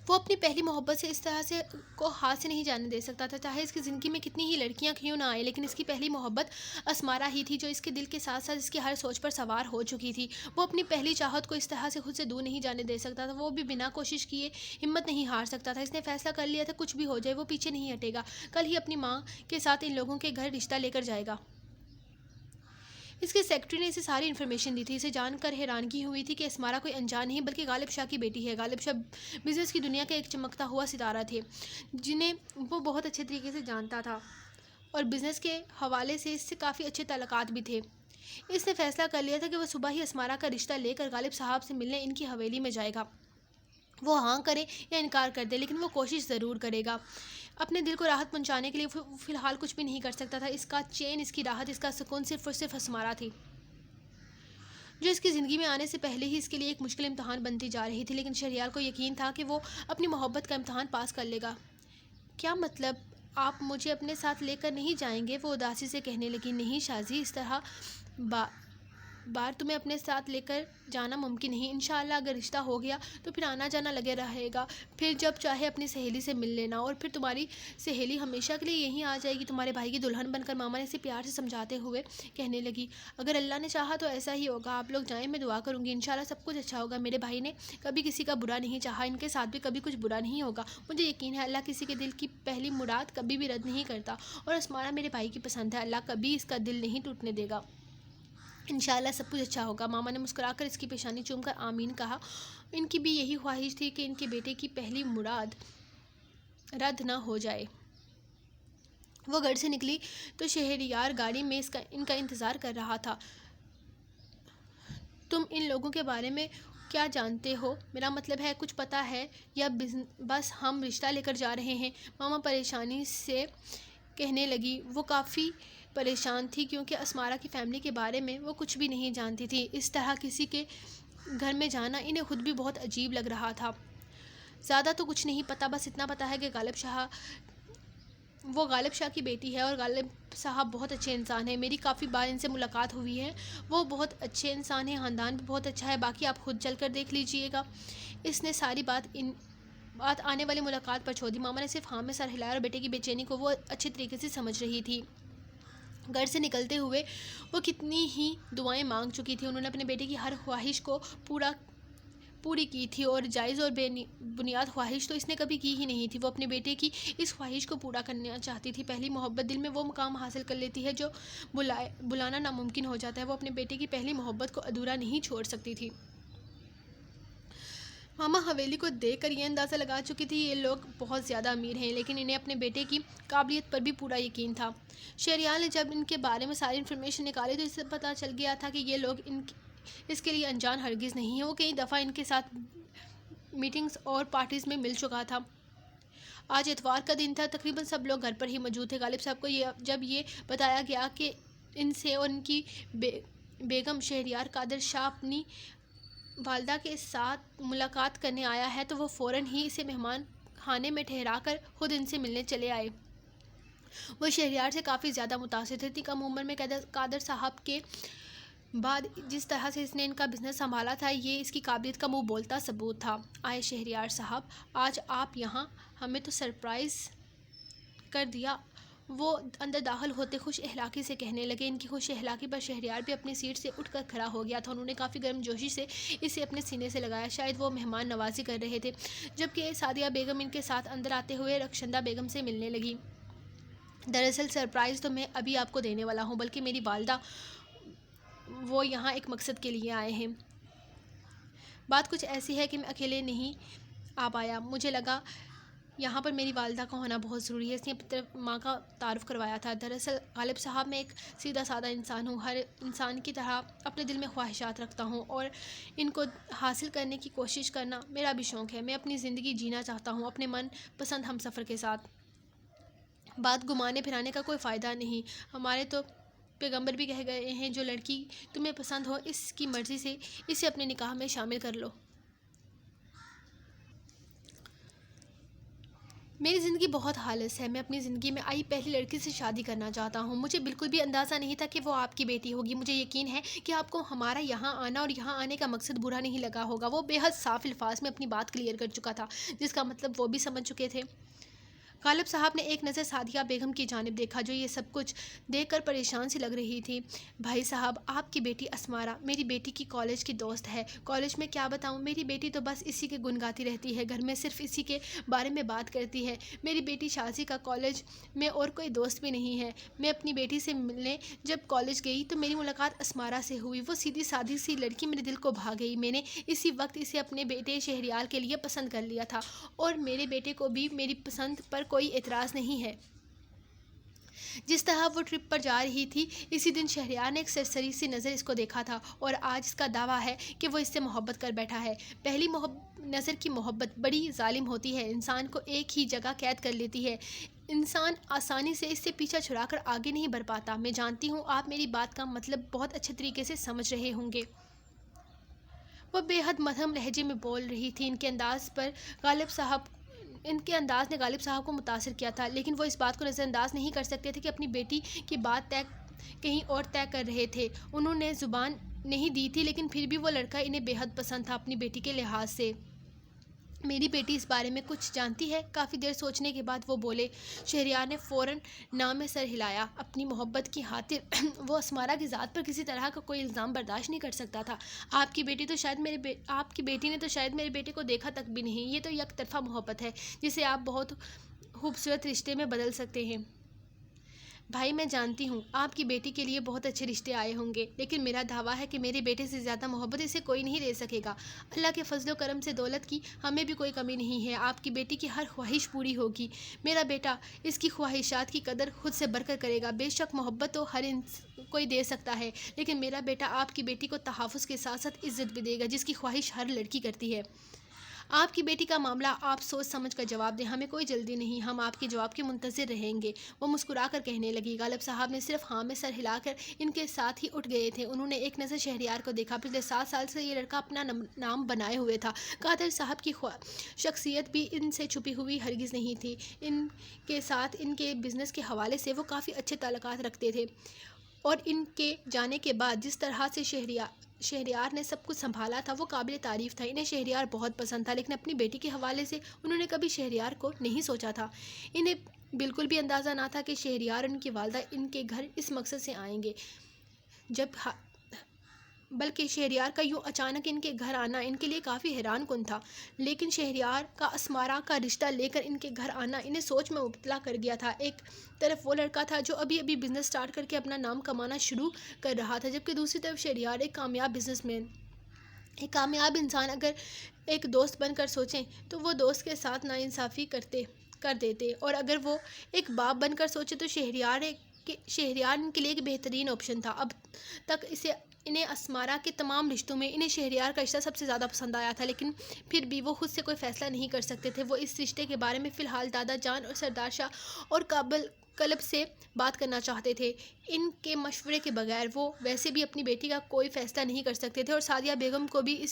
وہ اپنی پہلی محبت سے اس طرح سے کو ہاتھ سے نہیں جانے دے سکتا تھا، چاہے اس کی زندگی میں کتنی ہی لڑکیاں کیوں نہ آئیں، لیکن اس کی پہلی محبت اسمارا ہی تھی، جو اس کے دل کے ساتھ ساتھ اس کی ہر سوچ پر سوار ہو چکی تھی۔ وہ اپنی پہلی چاہت کو اس طرح سے خود سے دور نہیں جانے دے سکتا تھا، وہ بھی بنا کوشش کیے ہمت نہیں ہار سکتا تھا۔ اس نے فیصلہ کر لیا تھا، کچھ بھی ہو جائے وہ پیچھے نہیں ہٹے گا، کل ہی اپنی ماں کے ساتھ ان لوگوں کے گھر رشتہ لے کر جائے گا۔ اس کے سیکرٹری نے اسے ساری انفارمیشن دی تھی۔ اسے جان کر حیرانگی ہوئی تھی کہ اسمارا کوئی انجان نہیں بلکہ غالب شاہ کی بیٹی ہے۔ غالب شاہ بزنس کی دنیا کا ایک چمکتا ہوا ستارہ تھے، جنہیں وہ بہت اچھے طریقے سے جانتا تھا اور بزنس کے حوالے سے اس سے کافی اچھے تعلقات بھی تھے۔ اس نے فیصلہ کر لیا تھا کہ وہ صبح ہی اسمارا کا رشتہ لے کر غالب صاحب سے ملنے ان کی حویلی میں جائے گا۔ وہ ہاں کرے یا انکار کر دے، لیکن وہ کوشش ضرور کرے گا۔ اپنے دل کو راحت پہنچانے کے لیے فی الحال کچھ بھی نہیں کر سکتا تھا۔ اس کا چین، اس کی راحت، اس کا سکون صرف اور صرف اسمارا تھی، جو اس کی زندگی میں آنے سے پہلے ہی اس کے لیے ایک مشکل امتحان بنتی جا رہی تھی، لیکن شہریار کو یقین تھا کہ وہ اپنی محبت کا امتحان پاس کر لے گا۔ کیا مطلب، آپ مجھے اپنے ساتھ لے کر نہیں جائیں گے؟ وہ اداسی سے کہنے لگی۔ نہیں شازی، اس طرح بار تمہیں اپنے ساتھ لے کر جانا ممکن نہیں۔ انشاءاللہ اگر رشتہ ہو گیا تو پھر آنا جانا لگے رہے گا، پھر جب چاہے اپنی سہیلی سے مل لینا، اور پھر تمہاری سہیلی ہمیشہ کے لیے یہیں آ جائے گی تمہارے بھائی کی دلہن بن کر۔ ماما نے اسے پیار سے سمجھاتے ہوئے کہنے لگی۔ اگر اللہ نے چاہا تو ایسا ہی ہوگا، آپ لوگ جائیں، میں دعا کروں گی، انشاءاللہ سب کچھ اچھا ہوگا۔ میرے بھائی نے کبھی کسی کا برا نہیں چاہا، ان کے ساتھ بھی کبھی کچھ برا نہیں ہوگا، مجھے یقین ہے اللہ کسی کے دل کی پہلی مراد کبھی بھی رد نہیں کرتا، اور اسمارا میرے بھائی کی پسند ہے، اللہ کبھی اس کا دل نہیں ٹوٹنے دے گا، انشاءاللہ سب کچھ اچھا ہوگا۔ ماما نے مسکرا کر اس کی پیشانی چوم کر آمین کہا۔ ان کی بھی یہی خواہش تھی کہ ان کے بیٹے کی پہلی مراد رد نہ ہو جائے۔ وہ گھر سے نکلی تو شہریار گاڑی میں ان کا انتظار کر رہا تھا۔ تم ان لوگوں کے بارے میں کیا جانتے ہو؟ میرا مطلب ہے کچھ پتہ ہے یا بس ہم رشتہ لے کر جا رہے ہیں؟ ماما پریشانی سے کہنے لگی۔ وہ کافی پریشان تھی کیونکہ اسمارا کی فیملی کے بارے میں وہ کچھ بھی نہیں جانتی تھی۔ اس طرح کسی کے گھر میں جانا انہیں خود بھی بہت عجیب لگ رہا تھا۔ زیادہ تو کچھ نہیں پتہ، بس اتنا پتہ ہے کہ وہ غالب شاہ کی بیٹی ہے اور غالب صاحب بہت اچھے انسان ہیں، میری کافی بار ان سے ملاقات ہوئی ہے، وہ بہت اچھے انسان ہیں، خاندان بھی بہت اچھا ہے، باقی آپ خود چل کر دیکھ لیجئے گا۔ اس نے ساری بات آنے والی ملاقات پر چھوڑ دی۔ ماما نے صرف ہاں میں سر ہلایا اور بیٹے کی بے چینی کو وہ اچھے طریقے سے سمجھ رہی تھی۔ گھر سے نکلتے ہوئے وہ کتنی ہی دعائیں مانگ چکی تھی، انہوں نے اپنے بیٹے کی ہر خواہش کو پوری کی تھی، اور جائز اور بے بنیاد خواہش تو اس نے کبھی کی ہی نہیں تھی۔ وہ اپنے بیٹے کی اس خواہش کو پورا کرنا چاہتی تھی۔ پہلی محبت دل میں وہ مقام حاصل کر لیتی ہے جو بلانا ناممکن ہو جاتا ہے۔ وہ اپنے بیٹے کی پہلی محبت کو ادھورا نہیں چھوڑ سکتی تھی۔ ماما حویلی کو دیکھ کر یہ اندازہ لگا چکی تھی یہ لوگ بہت زیادہ امیر ہیں، لیکن انہیں اپنے بیٹے کی قابلیت پر بھی پورا یقین تھا۔ شہریار نے جب ان کے بارے میں ساری انفارمیشن نکالی تو اسے پتہ چل گیا تھا کہ یہ لوگ اس کے لیے انجان ہرگز نہیں ہیں۔ وہ کئی دفعہ ان کے ساتھ میٹنگز اور پارٹیز میں مل چکا تھا۔ آج اتوار کا دن تھا، تقریباً سب لوگ گھر پر ہی موجود تھے۔ غالب صاحب کو جب یہ بتایا گیا کہ ان سے اور ان کی بیگم شہریار قادر شاہ اپنی والدہ کے ساتھ ملاقات کرنے آیا ہے تو وہ فوراً ہی اسے مہمان خانے میں ٹھہرا کر خود ان سے ملنے چلے آئے۔ وہ شہریار سے کافی زیادہ متاثر تھے۔ اتنی کم عمر میں قادر صاحب کے بعد جس طرح سے اس نے ان کا بزنس سنبھالا تھا، یہ اس کی قابلیت کا منہ بولتا ثبوت تھا۔ آئے شہریار صاحب، آج آپ یہاں، ہمیں تو سرپرائز کر دیا۔ وہ اندر داخل ہوتے خوش اخلاقی سے کہنے لگے۔ ان کی خوش اخلاقی پر شہریار بھی اپنی سیٹ سے اٹھ کر کھڑا ہو گیا تھا۔ انہوں نے کافی گرم جوشی سے اسے اپنے سینے سے لگایا، شاید وہ مہمان نوازی کر رہے تھے، جبکہ سعدیہ بیگم ان کے ساتھ اندر آتے ہوئے رخشندہ بیگم سے ملنے لگی۔ دراصل سرپرائز تو میں ابھی آپ کو دینے والا ہوں، بلکہ میری والدہ وہ یہاں ایک مقصد کے لیے آئے ہیں۔ بات کچھ ایسی ہے کہ میں اکیلے نہیں آ پایا، مجھے لگا یہاں پر میری والدہ کا ہونا بہت ضروری ہے۔ اس نے اپنی طرف ماں کا تعارف کروایا تھا۔ دراصل غالب صاحب، میں ایک سیدھا سادہ انسان ہوں، ہر انسان کی طرح اپنے دل میں خواہشات رکھتا ہوں اور ان کو حاصل کرنے کی کوشش کرنا میرا بھی شوق ہے۔ میں اپنی زندگی جینا چاہتا ہوں اپنے من پسند ہمسفر کے ساتھ۔ بات گھمانے پھرانے کا کوئی فائدہ نہیں، ہمارے تو پیغمبر بھی کہہ گئے ہیں، جو لڑکی تمہیں پسند ہو اس کی مرضی سے اسے اپنے نکاح میں شامل کر لو۔ میری زندگی بہت خالص ہے، میں اپنی زندگی میں آئی پہلی لڑکی سے شادی کرنا چاہتا ہوں۔ مجھے بالکل بھی اندازہ نہیں تھا کہ وہ آپ کی بیٹی ہوگی۔ مجھے یقین ہے کہ آپ کو ہمارا یہاں آنا اور یہاں آنے کا مقصد برا نہیں لگا ہوگا۔ وہ بے حد صاف الفاظ میں اپنی بات کلیئر کر چکا تھا، جس کا مطلب وہ بھی سمجھ چکے تھے۔ غالب صاحب نے ایک نظر سعدیہ بیگم کی جانب دیکھا، جو یہ سب کچھ دیکھ کر پریشان سی لگ رہی تھی۔ بھائی صاحب، آپ کی بیٹی اسمارہ میری بیٹی کی کالج کی دوست ہے۔ کالج میں کیا بتاؤں، میری بیٹی تو بس اسی کے گن گاتی رہتی ہے، گھر میں صرف اسی کے بارے میں بات کرتی ہے۔ میری بیٹی شازی کا کالج میں اور کوئی دوست بھی نہیں ہے۔ میں اپنی بیٹی سے ملنے جب کالج گئی تو میری ملاقات اسمارہ سے ہوئی۔ وہ سیدھی سادھی سی لڑکی میرے دل کو بھا گئی۔ میں نے اسی وقت اسے اپنے بیٹے شہریار کے لیے پسند کر لیا تھا اور میرے بیٹے کو بھی میری پسند پر کوئی اعتراض نہیں ہے۔ جس طرح وہ ٹرپ پر جا رہی تھی، اسی دن شہریار نے ایک سرسری سی نظر اس کو دیکھا تھا اور آج اس کا دعویٰ ہے کہ وہ اس سے محبت کر بیٹھا ہے۔ پہلی نظر کی محبت بڑی ظالم ہوتی ہے، انسان کو ایک ہی جگہ قید کر لیتی ہے۔ انسان آسانی سے اس سے پیچھا چھڑا کر آگے نہیں بڑھ پاتا۔ میں جانتی ہوں آپ میری بات کا مطلب بہت اچھے طریقے سے سمجھ رہے ہوں گے۔ وہ بے حد مدھم لہجے میں بول رہی تھی۔ ان کے انداز نے غالب صاحب کو متاثر کیا تھا، لیکن وہ اس بات کو نظر انداز نہیں کر سکتے تھے کہ اپنی بیٹی کی بات کہیں اور طے کر رہے تھے۔ انہوں نے زبان نہیں دی تھی، لیکن پھر بھی وہ لڑکا انہیں بے حد پسند تھا اپنی بیٹی کے لحاظ سے۔ میری بیٹی اس بارے میں کچھ جانتی ہے؟ کافی دیر سوچنے کے بعد وہ بولے۔ شہریار نے فوراً نام میں سر ہلایا۔ اپنی محبت کی خاطر وہ اسمارہ کی ذات پر کسی طرح کا کوئی الزام برداشت نہیں کر سکتا تھا۔ آپ کی بیٹی نے تو شاید میرے بیٹے کو دیکھا تک بھی نہیں۔ یہ تو یک طرفہ محبت ہے، جسے آپ بہت خوبصورت رشتے میں بدل سکتے ہیں۔ بھائی، میں جانتی ہوں آپ کی بیٹی کے لیے بہت اچھے رشتے آئے ہوں گے، لیکن میرا دعویٰ ہے کہ میرے بیٹے سے زیادہ محبت اسے کوئی نہیں دے سکے گا۔ اللہ کے فضل و کرم سے دولت کی ہمیں بھی کوئی کمی نہیں ہے۔ آپ کی بیٹی کی ہر خواہش پوری ہوگی۔ میرا بیٹا اس کی خواہشات کی قدر خود سے بڑھ کر کرے گا۔ بے شک محبت تو ہر کوئی دے سکتا ہے، لیکن میرا بیٹا آپ کی بیٹی کو تحفظ کے ساتھ ساتھ عزت بھی دے گا، جس کی خواہش ہر لڑکی کرتی ہے۔ آپ کی بیٹی کا معاملہ آپ سوچ سمجھ کر جواب دیں، ہمیں کوئی جلدی نہیں، ہم آپ کے جواب کے منتظر رہیں گے۔ وہ مسکرا کر کہنے لگی۔ غالب صاحب نے صرف ہاں میں سر ہلا کر ان کے ساتھ ہی اٹھ گئے تھے۔ انہوں نے ایک نظر شہریار کو دیکھا۔ پچھلے 7 سال سے یہ لڑکا اپنا نام بنائے ہوئے تھا۔ قادر صاحب کی شخصیت بھی ان سے چھپی ہوئی ہرگز نہیں تھی۔ ان کے ساتھ ان کے بزنس کے حوالے سے وہ کافی اچھے تعلقات رکھتے تھے، اور ان کے جانے کے بعد جس طرح سے شہریار نے سب کچھ سنبھالا تھا وہ قابل تعریف تھا۔ انہیں شہریار بہت پسند تھا، لیکن اپنی بیٹی کے حوالے سے انہوں نے کبھی شہریار کو نہیں سوچا تھا۔ انہیں بالکل بھی اندازہ نہ تھا کہ شہریار اور ان کی والدہ ان کے گھر اس مقصد سے آئیں گے، بلکہ شہریار کا یوں اچانک ان کے گھر آنا ان کے لیے کافی حیران کن تھا۔ لیکن شہریار کا اسمارہ کا رشتہ لے کر ان کے گھر آنا انہیں سوچ میں مبتلا کر گیا تھا۔ ایک طرف وہ لڑکا تھا جو ابھی بزنس سٹارٹ کر کے اپنا نام کمانا شروع کر رہا تھا، جبکہ دوسری طرف شہریار ایک کامیاب بزنس مین، ایک کامیاب انسان۔ اگر ایک دوست بن کر سوچیں تو وہ دوست کے ساتھ ناانصافی کر دیتے، اور اگر وہ ایک باپ بن کر سوچے تو شہریار کہ شہریار ان کے لیے ایک بہترین آپشن تھا۔ اب تک انہیں اسمارا کے تمام رشتوں میں انہیں شہریار کا رشتہ سب سے زیادہ پسند آیا تھا، لیکن پھر بھی وہ خود سے کوئی فیصلہ نہیں کر سکتے تھے۔ وہ اس رشتے کے بارے میں فی الحال دادا جان اور سردار شاہ اور کلب سے بات کرنا چاہتے تھے۔ ان کے مشورے کے بغیر وہ ویسے بھی اپنی بیٹی کا کوئی فیصلہ نہیں کر سکتے تھے، اور سعدیہ بیگم کو بھی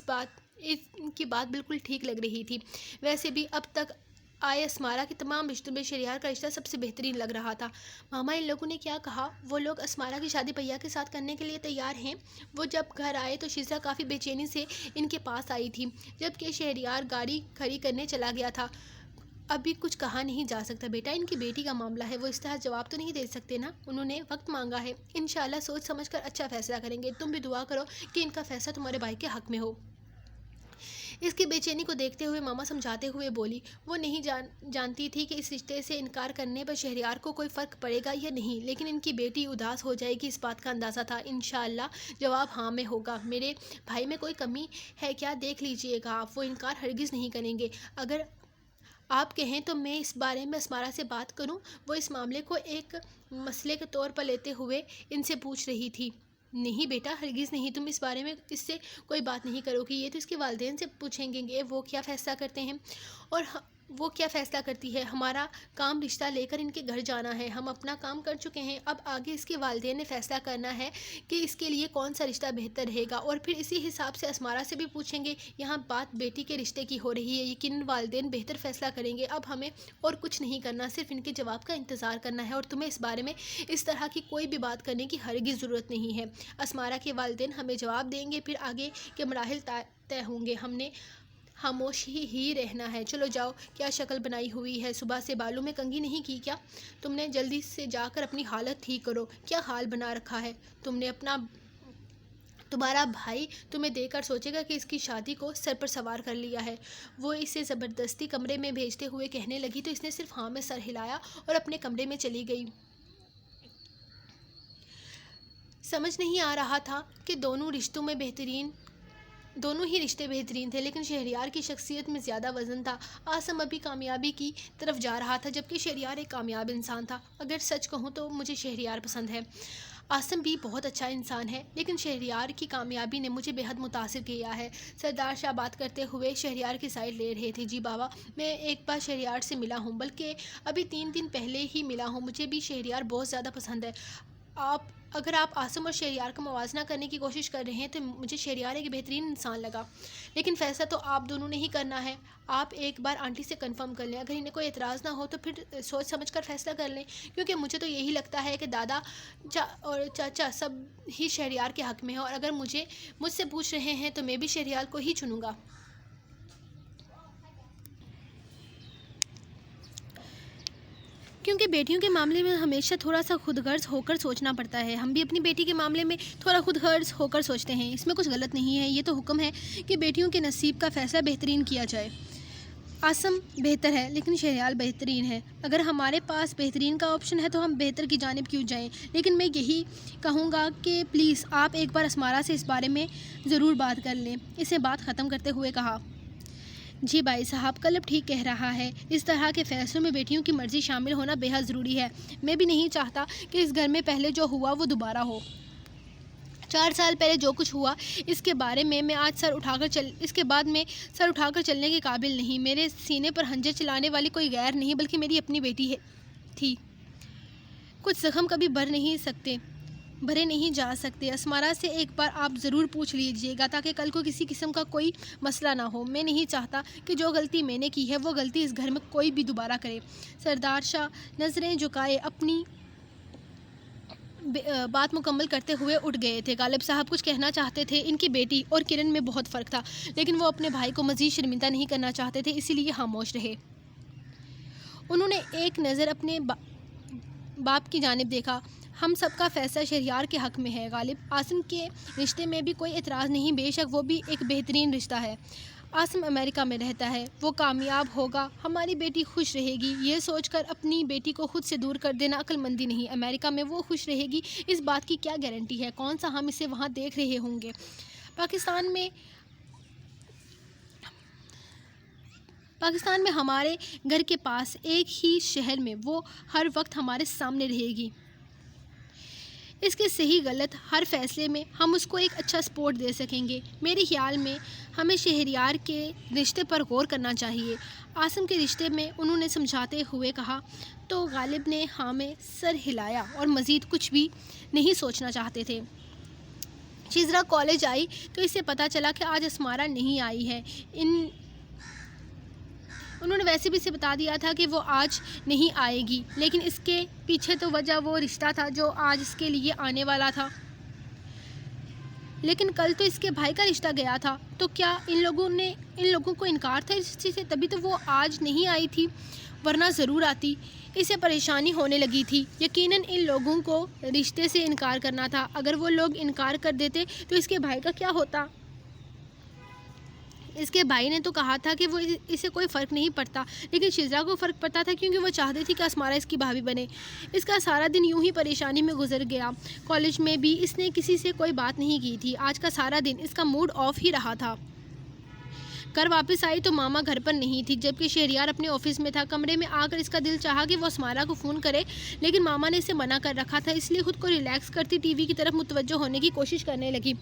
ان کی بات بالکل ٹھیک لگ رہی تھی۔ ویسے بھی اب تک آئے اسمارا کے تمام رشتوں میں شہریار کا رشتہ سب سے بہترین لگ رہا تھا۔ ماما ان لوگوں نے کیا کہا؟ وہ لوگ اسمارا کی شادی بھیا کے ساتھ کرنے کے لیے تیار ہیں۔ وہ جب گھر آئے تو شیزا کافی بے چینی سے ان کے پاس آئی تھی، جبکہ شہریار گاڑی کھڑی کرنے چلا گیا تھا۔ ابھی کچھ کہا نہیں جا سکتا بیٹا، ان کی بیٹی کا معاملہ ہے، وہ اس طرح جواب تو نہیں دے سکتے نا۔ انہوں نے وقت مانگا ہے، انشاءاللہ سوچ سمجھ کر اچھا فیصلہ کریں گے۔ تم بھی دعا کرو کہ ان کا فیصلہ تمہارے بھائی کے حق میں ہو۔ اس کی بے چینی کو دیکھتے ہوئے ماما سمجھاتے ہوئے بولی، وہ نہیں جانتی تھی کہ اس رشتے سے انکار کرنے پر شہریار کو کوئی فرق پڑے گا یا نہیں، لیکن ان کی بیٹی اداس ہو جائے گی اس بات کا اندازہ تھا۔ انشاءاللہ جواب ہاں میں ہوگا۔ میرے بھائی میں کوئی کمی ہے کیا دیکھ لیجئے گا آپ، وہ انکار ہرگز نہیں کریں گے۔ اگر آپ کہیں تو میں اس بارے میں اسمارا سے بات کروں۔ وہ اس معاملے کو ایک مسئلے کے طور پر لیتے ہوئے ان سے پوچھ رہی تھی۔ نہیں بیٹا، ہرگز نہیں، تم اس بارے میں اس سے کوئی بات نہیں کرو گی، یہ تو اس کے والدین سے پوچھیں گے وہ کیا فیصلہ کرتے ہیں اور وہ کیا فیصلہ کرتی ہے۔ ہمارا کام رشتہ لے کر ان کے گھر جانا ہے، ہم اپنا کام کر چکے ہیں، اب آگے اس کے والدین نے فیصلہ کرنا ہے کہ اس کے لیے کون سا رشتہ بہتر رہے گا، اور پھر اسی حساب سے اسمارا سے بھی پوچھیں گے۔ یہاں بات بیٹی کے رشتے کی ہو رہی ہے، یقیناً والدین بہتر فیصلہ کریں گے۔ اب ہمیں اور کچھ نہیں کرنا، صرف ان کے جواب کا انتظار کرنا ہے، اور تمہیں اس بارے میں اس طرح کی کوئی بھی بات کرنے کی ہرگز ضرورت نہیں ہے۔ اسمارا کے والدین ہمیں جواب دیں گے، پھر آگے کے مراحل طے ہوں گے، ہم نے خاموش ہی رہنا ہے۔ چلو جاؤ، کیا شکل بنائی ہوئی ہے، صبح سے بالوں میں کنگھی نہیں کی کیا؟ تم نے جلدی سے جا کر اپنی حالت ٹھیک کرو، کیا حال بنا رکھا ہے تم نے اپنا؟ تمہارا بھائی تمہیں دیکھ کر سوچے گا کہ اس کی شادی کو سر پر سوار کر لیا ہے۔ وہ اسے زبردستی کمرے میں بھیجتے ہوئے کہنے لگی تو اس نے صرف ہاں میں سر ہلایا اور اپنے کمرے میں چلی گئی۔ سمجھ نہیں آ رہا تھا کہ دونوں ہی رشتے بہترین تھے، لیکن شہریار کی شخصیت میں زیادہ وزن تھا۔ عاصم ابھی کامیابی کی طرف جا رہا تھا، جبکہ شہریار ایک کامیاب انسان تھا۔ اگر سچ کہوں تو مجھے شہریار پسند ہے۔ عاصم بھی بہت اچھا انسان ہے، لیکن شہریار کی کامیابی نے مجھے بے حد متاثر کیا ہے۔ سردار شاہ بات کرتے ہوئے شہریار کی سائڈ لے رہے تھے۔ جی بابا، میں ایک بار شہریار سے ملا ہوں، بلکہ ابھی 3 دن پہلے ہی ملا ہوں۔ مجھے بھی شہریار بہت زیادہ پسند ہے۔ اگر آپ عاصم اور شہریار کا موازنہ کرنے کی کوشش کر رہے ہیں تو مجھے شہریار ایک بہترین انسان لگا، لیکن فیصلہ تو آپ دونوں نے ہی کرنا ہے۔ آپ ایک بار آنٹی سے کنفرم کر لیں، اگر انہیں کوئی اعتراض نہ ہو تو پھر سوچ سمجھ کر فیصلہ کر لیں، کیونکہ مجھے تو یہی لگتا ہے کہ دادا اور چاچا سب ہی شہریار کے حق میں ہیں، اور اگر مجھ سے پوچھ رہے ہیں تو میں بھی شہریار کو ہی چنوں گا۔ کیونکہ بیٹیوں کے معاملے میں ہمیشہ تھوڑا سا خود غرض ہو کر سوچنا پڑتا ہے۔ ہم بھی اپنی بیٹی کے معاملے میں تھوڑا خود غرض ہو کر سوچتے ہیں، اس میں کچھ غلط نہیں ہے۔ یہ تو حکم ہے کہ بیٹیوں کے نصیب کا فیصلہ بہترین کیا جائے۔ عاصم بہتر ہے، لیکن شہریار بہترین ہے۔ اگر ہمارے پاس بہترین کا آپشن ہے تو ہم بہتر کی جانب کیوں جائیں؟ لیکن میں یہی کہوں گا کہ پلیز آپ ایک بار اسمارا سے اس بارے میں ضرور بات کر لیں، اسے بات ختم کرتے ہوئے کہا۔ جی بھائی صاحب، کلب ٹھیک کہہ رہا ہے، اس طرح کے فیصلوں میں بیٹیوں کی مرضی شامل ہونا بے حد ضروری ہے۔ میں بھی نہیں چاہتا کہ اس گھر میں پہلے جو ہوا وہ دوبارہ ہو۔ 4 سال پہلے جو کچھ ہوا اس کے بعد میں سر اٹھا کر چلنے کے قابل نہیں۔ میرے سینے پر خنجر چلانے والی کوئی غیر نہیں، بلکہ میری اپنی بیٹی تھی۔ کچھ زخم کبھی بھرے نہیں جا سکتے۔ اسمارا سے ایک بار آپ ضرور پوچھ لیجئے گا تاکہ کل کو کسی قسم کا کوئی مسئلہ نہ ہو۔ میں نہیں چاہتا کہ جو غلطی میں نے کی ہے وہ غلطی اس گھر میں کوئی بھی دوبارہ کرے۔ سردار شاہ نظریں جھکائے اپنی بات مکمل کرتے ہوئے اٹھ گئے تھے۔ غالب صاحب کچھ کہنا چاہتے تھے۔ ان کی بیٹی اور کرن میں بہت فرق تھا، لیکن وہ اپنے بھائی کو مزید شرمندہ نہیں کرنا چاہتے تھے، اسی لیے خاموش رہے۔ انہوں نے ایک نظر اپنے باپ کی جانب دیکھا۔ ہم سب کا فیصلہ شہریار کے حق میں ہے غالب۔ عاصم کے رشتے میں بھی کوئی اعتراض نہیں، بے شک وہ بھی ایک بہترین رشتہ ہے۔ عاصم امریکہ میں رہتا ہے، وہ کامیاب ہوگا، ہماری بیٹی خوش رہے گی۔ یہ سوچ کر اپنی بیٹی کو خود سے دور کر دینا عقل مندی نہیں۔ امریکہ میں وہ خوش رہے گی اس بات کی کیا گارنٹی ہے؟ کون سا ہم اسے وہاں دیکھ رہے ہوں گے؟ پاکستان میں ہمارے گھر کے پاس ایک ہی شہر میں وہ ہر وقت ہمارے سامنے رہے گی۔ اس کے صحیح غلط ہر فیصلے میں ہم اس کو ایک اچھا سپورٹ دے سکیں گے۔ میرے خیال میں ہمیں شہریار کے رشتے پر غور کرنا چاہیے۔ عاصم کے رشتے میں انہوں نے سمجھاتے ہوئے کہا تو غالب نے ہاں میں سر ہلایا اور مزید کچھ بھی نہیں سوچنا چاہتے تھے۔ شزرا کالج آئی تو اسے پتہ چلا کہ آج اسمارا نہیں آئی ہے۔ انہوں نے ویسے بھی اسے بتا دیا تھا کہ وہ آج نہیں آئے گی، لیکن اس کے پیچھے تو وجہ وہ رشتہ تھا جو آج اس کے لیے آنے والا تھا۔ لیکن کل تو اس کے بھائی کا رشتہ گیا تھا، تو کیا ان لوگوں کو انکار تھا اس چیز سے؟ تبھی تو وہ آج نہیں آئی تھی، ورنہ ضرور آتی۔ اسے پریشانی ہونے لگی تھی۔ یقیناً ان لوگوں کو رشتے سے انکار کرنا تھا۔ اگر وہ لوگ انکار کر دیتے تو اس کے بھائی کا کیا ہوتا؟ اس کے بھائی نے تو کہا تھا کہ وہ اسے کوئی فرق نہیں پڑتا، لیکن شزرا کو فرق پڑتا تھا کیونکہ وہ چاہتی تھی کہ اسمارا اس کی بھابھی بنے۔ اس کا سارا دن یوں ہی پریشانی میں گزر گیا۔ کالج میں بھی اس نے کسی سے کوئی بات نہیں کی تھی۔ آج کا سارا دن اس کا موڈ آف ہی رہا تھا۔ گھر واپس آئی تو ماما گھر پر نہیں تھی، جبکہ شہریار اپنے آفس میں تھا۔ کمرے میں آ کر اس کا دل چاہا کہ وہ اسمارا کو فون کرے، لیکن ماما نے اسے منع کر رکھا تھا، اس لیے خود کو ریلیکس کرتی ٹی وی کی طرف متوجہ ہونے کی کوشش کرنے لگی،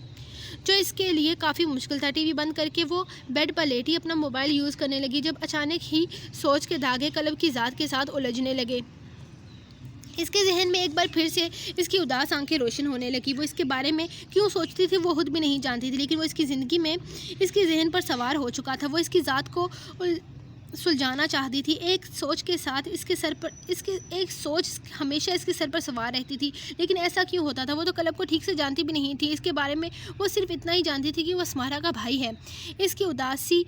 جو اس کے لیے کافی مشکل تھا۔ ٹی وی بند کر کے وہ بیڈ پر لیٹی اپنا موبائل یوز کرنے لگی، جب اچانک ہی سوچ کے دھاگے قلب کی ذات کے ساتھ الجھنے لگے۔ اس کے ذہن میں ایک بار پھر سے اس کی اداس آنکھیں روشن ہونے لگی۔ وہ اس کے بارے میں کیوں سوچتی تھی وہ خود بھی نہیں جانتی تھی، لیکن وہ اس کی زندگی میں اس کے ذہن پر سوار ہو چکا تھا۔ وہ اس کی ذات کو سلجھانا چاہتی تھی۔ ایک سوچ ہمیشہ اس کے سر پر سوار رہتی تھی، لیکن ایسا کیوں ہوتا تھا؟ وہ تو قلب کو ٹھیک سے جانتی بھی نہیں تھی۔ اس کے بارے میں وہ صرف اتنا ہی جانتی تھی کہ وہ اسمارا کا بھائی ہے۔ اس کی اداسی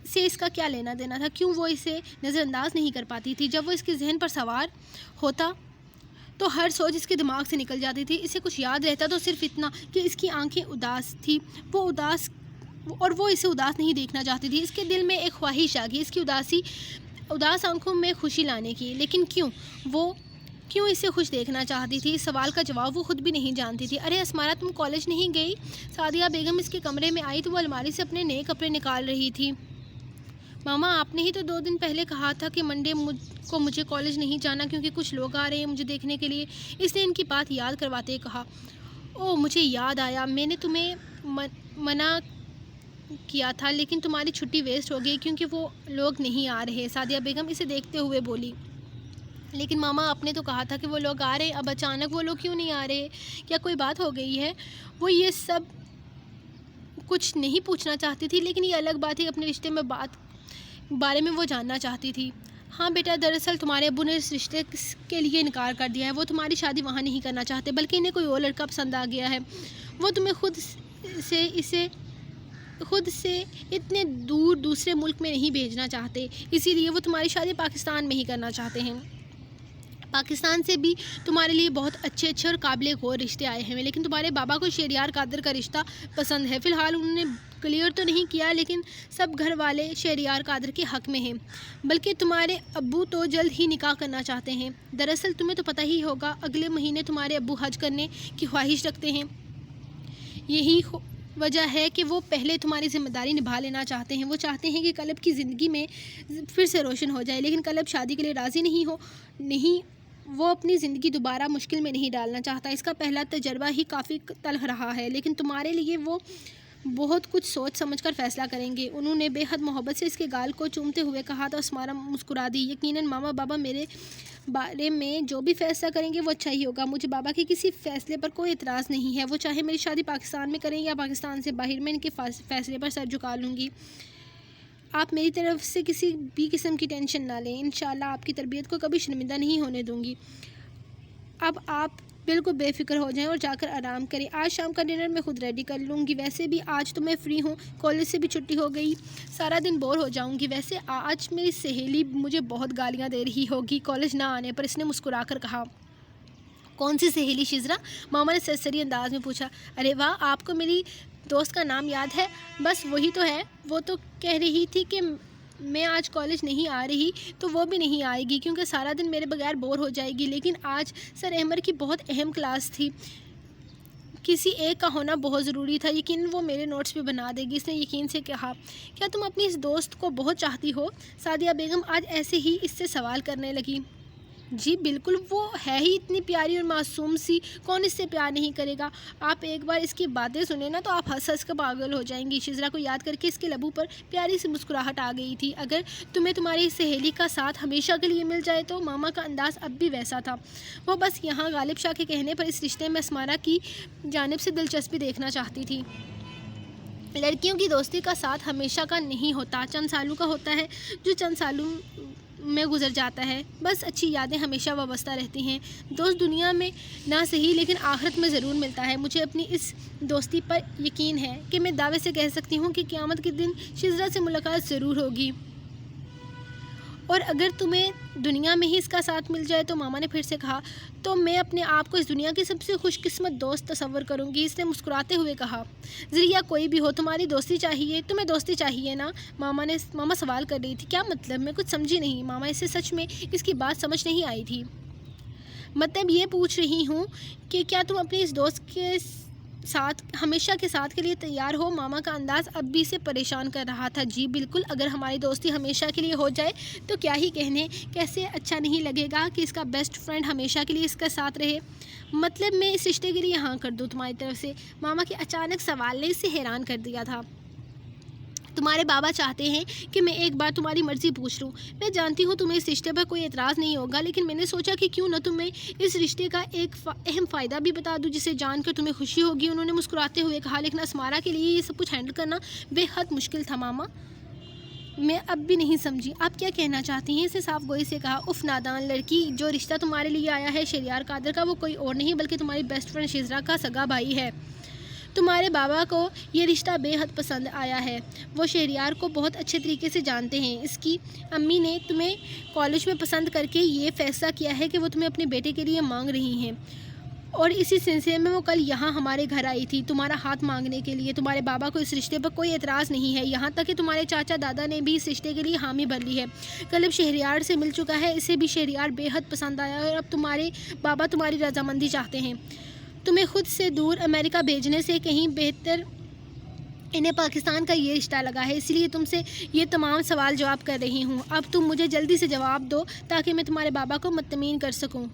سے اس کا کیا لینا دینا تھا؟ کیوں وہ اسے نظر انداز نہیں کر پاتی تھی؟ جب وہ اس کے ذہن پر سوار ہوتا تو ہر سوچ اس کے دماغ سے نکل جاتی تھی۔ اسے کچھ یاد رہتا تو صرف اتنا کہ اس کی آنکھیں اداس تھی، وہ اسے اداس نہیں دیکھنا چاہتی تھی۔ اس کے دل میں ایک خواہش آ گئی اس کی اداس آنکھوں میں خوشی لانے کی، لیکن کیوں اسے خوش دیکھنا چاہتی تھی؟ اس سوال کا جواب وہ خود بھی نہیں جانتی تھی۔ ارے اسمارا، تم کالج نہیں گئی؟ سعدیہ بیگم اس کے کمرے میں آئی تو وہ الماری سے اپنے نئے کپڑے نکال رہی تھی۔ ماما، آپ نے ہی تو 2 دن پہلے کہا تھا کہ منڈے کو مجھے کالج نہیں جانا کیونکہ کچھ لوگ آ رہے ہیں مجھے دیکھنے کے لیے۔ اس نے ان کی بات یاد کرواتے کہا۔ اوہ، مجھے یاد آیا، میں نے تمہیں منع کیا تھا، لیکن تمہاری چھٹی ویسٹ ہو گئی کیونکہ وہ لوگ نہیں آ رہے۔ سعدیہ بیگم اسے دیکھتے ہوئے بولی۔ لیکن ماما، آپ نے تو کہا تھا کہ وہ لوگ آ رہے ہیں، اب اچانک وہ لوگ کیوں نہیں آ رہے؟ کیا کوئی بات ہو گئی ہے؟ وہ یہ سب کچھ نہیں پوچھنا چاہتی تھی، لیکن یہ الگ بات ہے، اپنے رشتے میں بارے میں وہ جاننا چاہتی تھی۔ ہاں بیٹا، دراصل تمہارے ابو نے اس رشتے کے لیے انکار کر دیا ہے۔ وہ تمہاری شادی وہاں نہیں کرنا چاہتے، بلکہ انہیں کوئی اور لڑکا پسند آ گیا ہے۔ وہ تمہیں خود سے اتنے دور دوسرے ملک میں نہیں بھیجنا چاہتے، اسی لیے وہ تمہاری شادی پاکستان میں ہی کرنا چاہتے ہیں۔ پاکستان سے بھی تمہارے لیے بہت اچھے اور قابل غور رشتے آئے ہیں، لیکن تمہارے بابا کو شہریار قادر کا رشتہ پسند ہے۔ فی الحال انہوں نے کلیئر تو نہیں کیا، لیکن سب گھر والے شہریار قادر کے حق میں ہیں، بلکہ تمہارے ابو تو جلد ہی نکاح کرنا چاہتے ہیں۔ دراصل تمہیں تو پتہ ہی ہوگا، اگلے مہینے تمہارے ابو حج کرنے کی خواہش رکھتے ہیں۔ یہی وجہ ہے کہ وہ پہلے تمہاری ذمہ داری نبھا لینا چاہتے ہیں۔ وہ چاہتے ہیں کہ قلب کی زندگی میں پھر سے روشن ہو جائے، لیکن قلب شادی کے لیے راضی نہیں، وہ اپنی زندگی دوبارہ مشکل میں نہیں ڈالنا چاہتا۔ اس کا پہلا تجربہ ہی کافی تلخ رہا ہے، لیکن تمہارے لیے وہ بہت کچھ سوچ سمجھ کر فیصلہ کریں گے۔ انہوں نے بے حد محبت سے اس کے گال کو چومتے ہوئے کہا تو اسمارا مسکرا دی۔ یقیناً ماما، بابا میرے بارے میں جو بھی فیصلہ کریں گے وہ اچھا ہی ہوگا۔ مجھے بابا کے کسی فیصلے پر کوئی اعتراض نہیں ہے، وہ چاہے میری شادی پاکستان میں کریں یا پاکستان سے باہر، میں ان کے فیصلے پر سر جھکا لوں گی۔ آپ میری طرف سے کسی بھی قسم کی ٹینشن نہ لیں، انشاءاللہ آپ کی تربیت کو کبھی شرمندہ نہیں ہونے دوں گی۔ اب آپ بالکل بے فکر ہو جائیں اور جا کر آرام کریں۔ آج شام کا ڈنر میں خود ریڈی کر لوں گی، ویسے بھی آج تو میں فری ہوں، کالج سے بھی چھٹی ہو گئی، سارا دن بور ہو جاؤں گی۔ ویسے آج میری سہیلی مجھے بہت گالیاں دے رہی ہوگی کالج نہ آنے پر، اس نے مسکرا کر کہا۔ کون سی سہیلی شزرا؟ ماما نے سرسری انداز میں پوچھا۔ ارے واہ، آپ کو میری دوست کا نام یاد ہے؟ بس وہی تو ہے، وہ تو کہہ رہی تھی کہ میں آج کالج نہیں آ رہی تو وہ بھی نہیں آئے گی کیونکہ سارا دن میرے بغیر بور ہو جائے گی، لیکن آج سر احمد کی بہت اہم کلاس تھی، کسی ایک کا ہونا بہت ضروری تھا، یقیناً وہ میرے نوٹس بھی بنا دے گی، اس نے یقین سے کہا۔ کیا تم اپنی اس دوست کو بہت چاہتی ہو؟ سعدیہ بیگم آج ایسے ہی اس سے سوال کرنے لگی۔ جی بالکل، وہ ہے ہی اتنی پیاری اور معصوم سی، کون اس سے پیار نہیں کرے گا؟ آپ ایک بار اس کی باتیں سنیں نا تو آپ ہنس ہنس کے پاگل ہو جائیں گی۔ شزرا کو یاد کر کے اس کے لبوں پر پیاری سی مسکراہٹ آ گئی تھی۔ اگر تمہیں تمہاری سہیلی کا ساتھ ہمیشہ کے لیے مل جائے تو ماما کا انداز اب بھی ویسا تھا۔ وہ بس یہاں غالب شاہ کے کہنے پر اس رشتے میں اسمارا کی جانب سے دلچسپی دیکھنا چاہتی تھی۔ لڑکیوں کی دوستی کا ساتھ ہمیشہ کا نہیں ہوتا، چند سالوں کا ہوتا ہے، جو چند سالوں میں گزر جاتا ہے۔ بس اچھی یادیں ہمیشہ وابستہ رہتی ہیں۔ دوست دنیا میں نہ صحیح لیکن آخرت میں ضرور ملتا ہے۔ مجھے اپنی اس دوستی پر یقین ہے کہ میں دعوے سے کہہ سکتی ہوں کہ قیامت کے دن شزرا سے ملاقات ضرور ہوگی، اور اگر تمہیں دنیا میں ہی اس کا ساتھ مل جائے تو ماما نے پھر سے کہا، تو میں اپنے آپ کو اس دنیا کی سب سے خوش قسمت دوست تصور کروں گی، اس نے مسکراتے ہوئے کہا۔ ذریعہ کوئی بھی ہو، تمہاری دوستی چاہیے، تمہیں دوستی چاہیے نا؟ ماما سوال کر رہی تھی۔ کیا مطلب؟ میں کچھ سمجھی نہیں۔ ماما اسے سچ میں اس کی بات سمجھ نہیں آئی تھی۔ مطلب یہ پوچھ رہی ہوں کہ کیا تم اپنی اس دوست کے ساتھ ہمیشہ کے ساتھ کے لیے تیار ہو؟ ماما کا انداز اب بھی اسے پریشان کر رہا تھا۔ جی بالکل، اگر ہماری دوستی ہمیشہ کے لیے ہو جائے تو کیا ہی کہنے، کیسے اچھا نہیں لگے گا کہ اس کا بیسٹ فرینڈ ہمیشہ کے لیے اس کا ساتھ رہے۔ مطلب میں اس رشتے کے لیے ہاں کر دوں تمہاری طرف سے؟ ماما کے اچانک سوال نے اسے حیران کر دیا تھا۔ تمہارے بابا چاہتے ہیں کہ میں ایک بار تمہاری مرضی پوچھ لوں۔ میں جانتی ہوں تمہیں اس رشتے پر کوئی اعتراض نہیں ہوگا، لیکن میں نے سوچا کہ کیوں نہ تمہیں اس رشتے کا ایک اہم فائدہ بھی بتا دوں جسے جان کر تمہیں خوشی ہوگی۔ انہوں نے مسکراتے ہوئے کہا، لیکن اسمارا کے لیے یہ سب کچھ ہینڈل کرنا بے حد مشکل تھا ماما۔ میں اب بھی نہیں سمجھی آپ کیا کہنا چاہتی ہیں، اس نے صاف گوئی سے کہا۔ اف نادان لڑکی، جو رشتہ تمہارے لیے آیا ہے شہریار قادر کا، وہ کوئی اور نہیں بلکہ تمہاری بیسٹ فرینڈ شزرا کا سگا بھائی ہے۔ تمہارے بابا کو یہ رشتہ بے حد پسند آیا ہے، وہ شہریار کو بہت اچھے طریقے سے جانتے ہیں۔ اس کی امی نے تمہیں کالج میں پسند کر کے یہ فیصلہ کیا ہے کہ وہ تمہیں اپنے بیٹے کے لیے مانگ رہی ہیں، اور اسی سلسلے میں وہ کل یہاں ہمارے گھر آئی تھی تمہارا ہاتھ مانگنے کے لیے۔ تمہارے بابا کو اس رشتے پر کوئی اعتراض نہیں ہے، یہاں تک کہ تمہارے چاچا دادا نے بھی اس رشتے کے لیے حامی بھر لی ہے۔ کلب شہریار سے مل چکا ہے، اسے بھی شہریار بے حد پسند آیا ہے، اور اب تمہارے بابا تمہاری رضامندی چاہتے ہیں۔ تمہیں خود سے دور امریکہ بھیجنے سے کہیں بہتر انہیں پاکستان کا یہ رشتہ لگا ہے، اس لیے تم سے یہ تمام سوال جواب کر رہی ہوں۔ اب تم مجھے جلدی سے جواب دو تاکہ میں تمہارے بابا کو مطمئن کر سکوں۔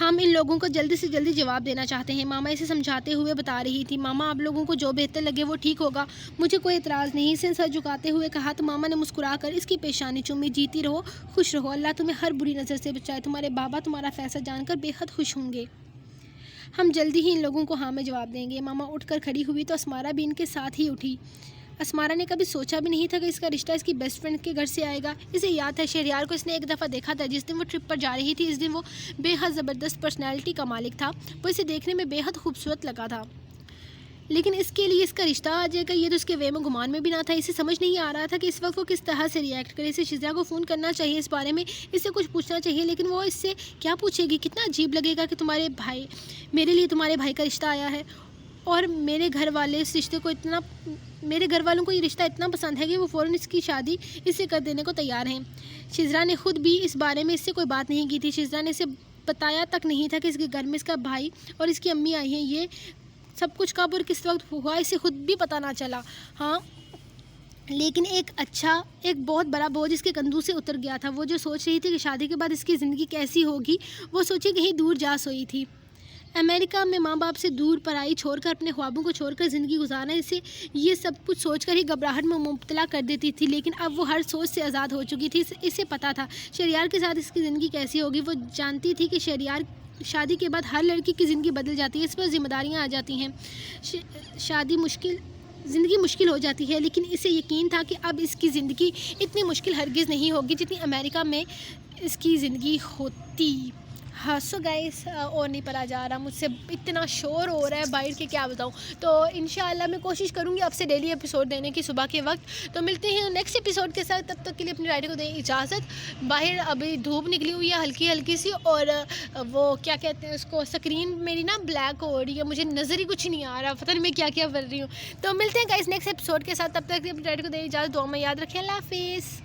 ہم ان لوگوں کو جلدی سے جلدی جواب دینا چاہتے ہیں، ماما اسے سمجھاتے ہوئے بتا رہی تھی۔ ماما آپ لوگوں کو جو بہتر لگے وہ ٹھیک ہوگا، مجھے کوئی اعتراض نہیں، اس نے سر جھکاتے ہوئے کہا۔ تو ماما نے مسکرا کر اس کی پیشانی چومی۔ جیتی رہو، خوش رہو، اللہ تمہیں ہر بری نظر سے بچائے، تمہارے بابا تمہارا فیصلہ جان کر بے حد خوش ہوں گے۔ ہم جلدی ہی ان لوگوں کو ہاں میں جواب دیں گے۔ ماما اٹھ کر کھڑی ہوئی تو اسمارا بھی ان کے ساتھ ہی اٹھی۔ اسمارا نے کبھی سوچا بھی نہیں تھا کہ اس کا رشتہ اس کی بیسٹ فرینڈ کے گھر سے آئے گا۔ اسے یاد ہے شہریار کو اس نے ایک دفعہ دیکھا تھا جس دن وہ ٹرپ پر جا رہی تھی۔ اس دن وہ بے حد زبردست پرسنالٹی کا مالک تھا، وہ اسے دیکھنے میں بے حد خوبصورت لگا تھا، لیکن اس کے لیے اس کا رشتہ آ جائے گا یہ تو اس کے وے میں گمان میں بھی نہ تھا۔ اسے سمجھ نہیں آ رہا تھا کہ اس وقت وہ کس طرح سے ریئیکٹ کرے۔ اسے شزرا کو فون کرنا چاہیے، اس بارے میں اس سے کچھ پوچھنا چاہیے، لیکن وہ اس سے کیا پوچھے گی؟ کتنا عجیب لگے گا کہ میرے لیے تمہارے بھائی کا رشتہ آیا ہے، اور میرے گھر والوں کو یہ رشتہ اتنا پسند ہے کہ وہ فوراً اس کی شادی اس سے کر دینے کو تیار ہیں۔ شزرا نے خود بھی اس بارے میں اس سے کوئی بات نہیں کی تھی۔ شزرا نے اسے بتایا تک نہیں تھا کہ اس کے گھر میں اس کا بھائی اور اس کی امی آئی ہیں۔ یہ سب کچھ کب اور کس وقت ہوا اسے خود بھی پتہ نہ چلا۔ ہاں لیکن ایک بہت بڑا بوجھ اس کے کندھوں سے اتر گیا تھا۔ وہ جو سوچ رہی تھی کہ شادی کے بعد اس کی زندگی کیسی ہوگی، وہ سوچے کہیں دور جا سوئی تھی۔ امریکہ میں ماں باپ سے دور، پڑھائی چھوڑ کر، اپنے خوابوں کو چھوڑ کر زندگی گزارنا اسے یہ سب کچھ سوچ کر ہی گھبراہٹ میں مبتلا کر دیتی تھی، لیکن اب وہ ہر سوچ سے آزاد ہو چکی تھی۔ اسے پتہ تھا شہریار کے ساتھ اس کی زندگی کیسی ہوگی۔ وہ جانتی تھی کہ شہریار شادی کے بعد ہر لڑکی کی زندگی بدل جاتی ہے، اس پر ذمہ داریاں آ جاتی ہیں، زندگی مشکل ہو جاتی ہے، لیکن اسے یقین تھا کہ اب اس کی زندگی اتنی مشکل ہرگز نہیں ہوگی جتنی امریکہ میں اس کی زندگی ہوتی۔ ہاں سو گائس، اور نہیں پڑا جا رہا، مجھ سے اتنا شور ہو رہا ہے باہر کے کیا بتاؤں۔ تو انشاءاللہ میں کوشش کروں گی اب سے ڈیلی ایپیسوڈ دینے کی صبح کے وقت۔ تو ملتے ہیں نیکسٹ ایپیسوڈ کے ساتھ، تب تک کے لیے اپنی رائڈر کو دیں اجازت۔ باہر ابھی دھوپ نکلی ہوئی ہے ہلکی ہلکی سی، اور وہ کیا کہتے ہیں اس کو، اسکرین میری نا بلیک ہو رہی ہے، مجھے نظر ہی کچھ نہیں آ رہا، پتہ نہیں میں کیا کیا کر رہی ہوں۔ تو ملتے ہیں گائس نیکسٹ ایپیسوڈ کے ساتھ، تب تک کے لیے اپنی رائڈر کو دیں اجازت، دعا میں یاد رکھیں، اللہ حافظ۔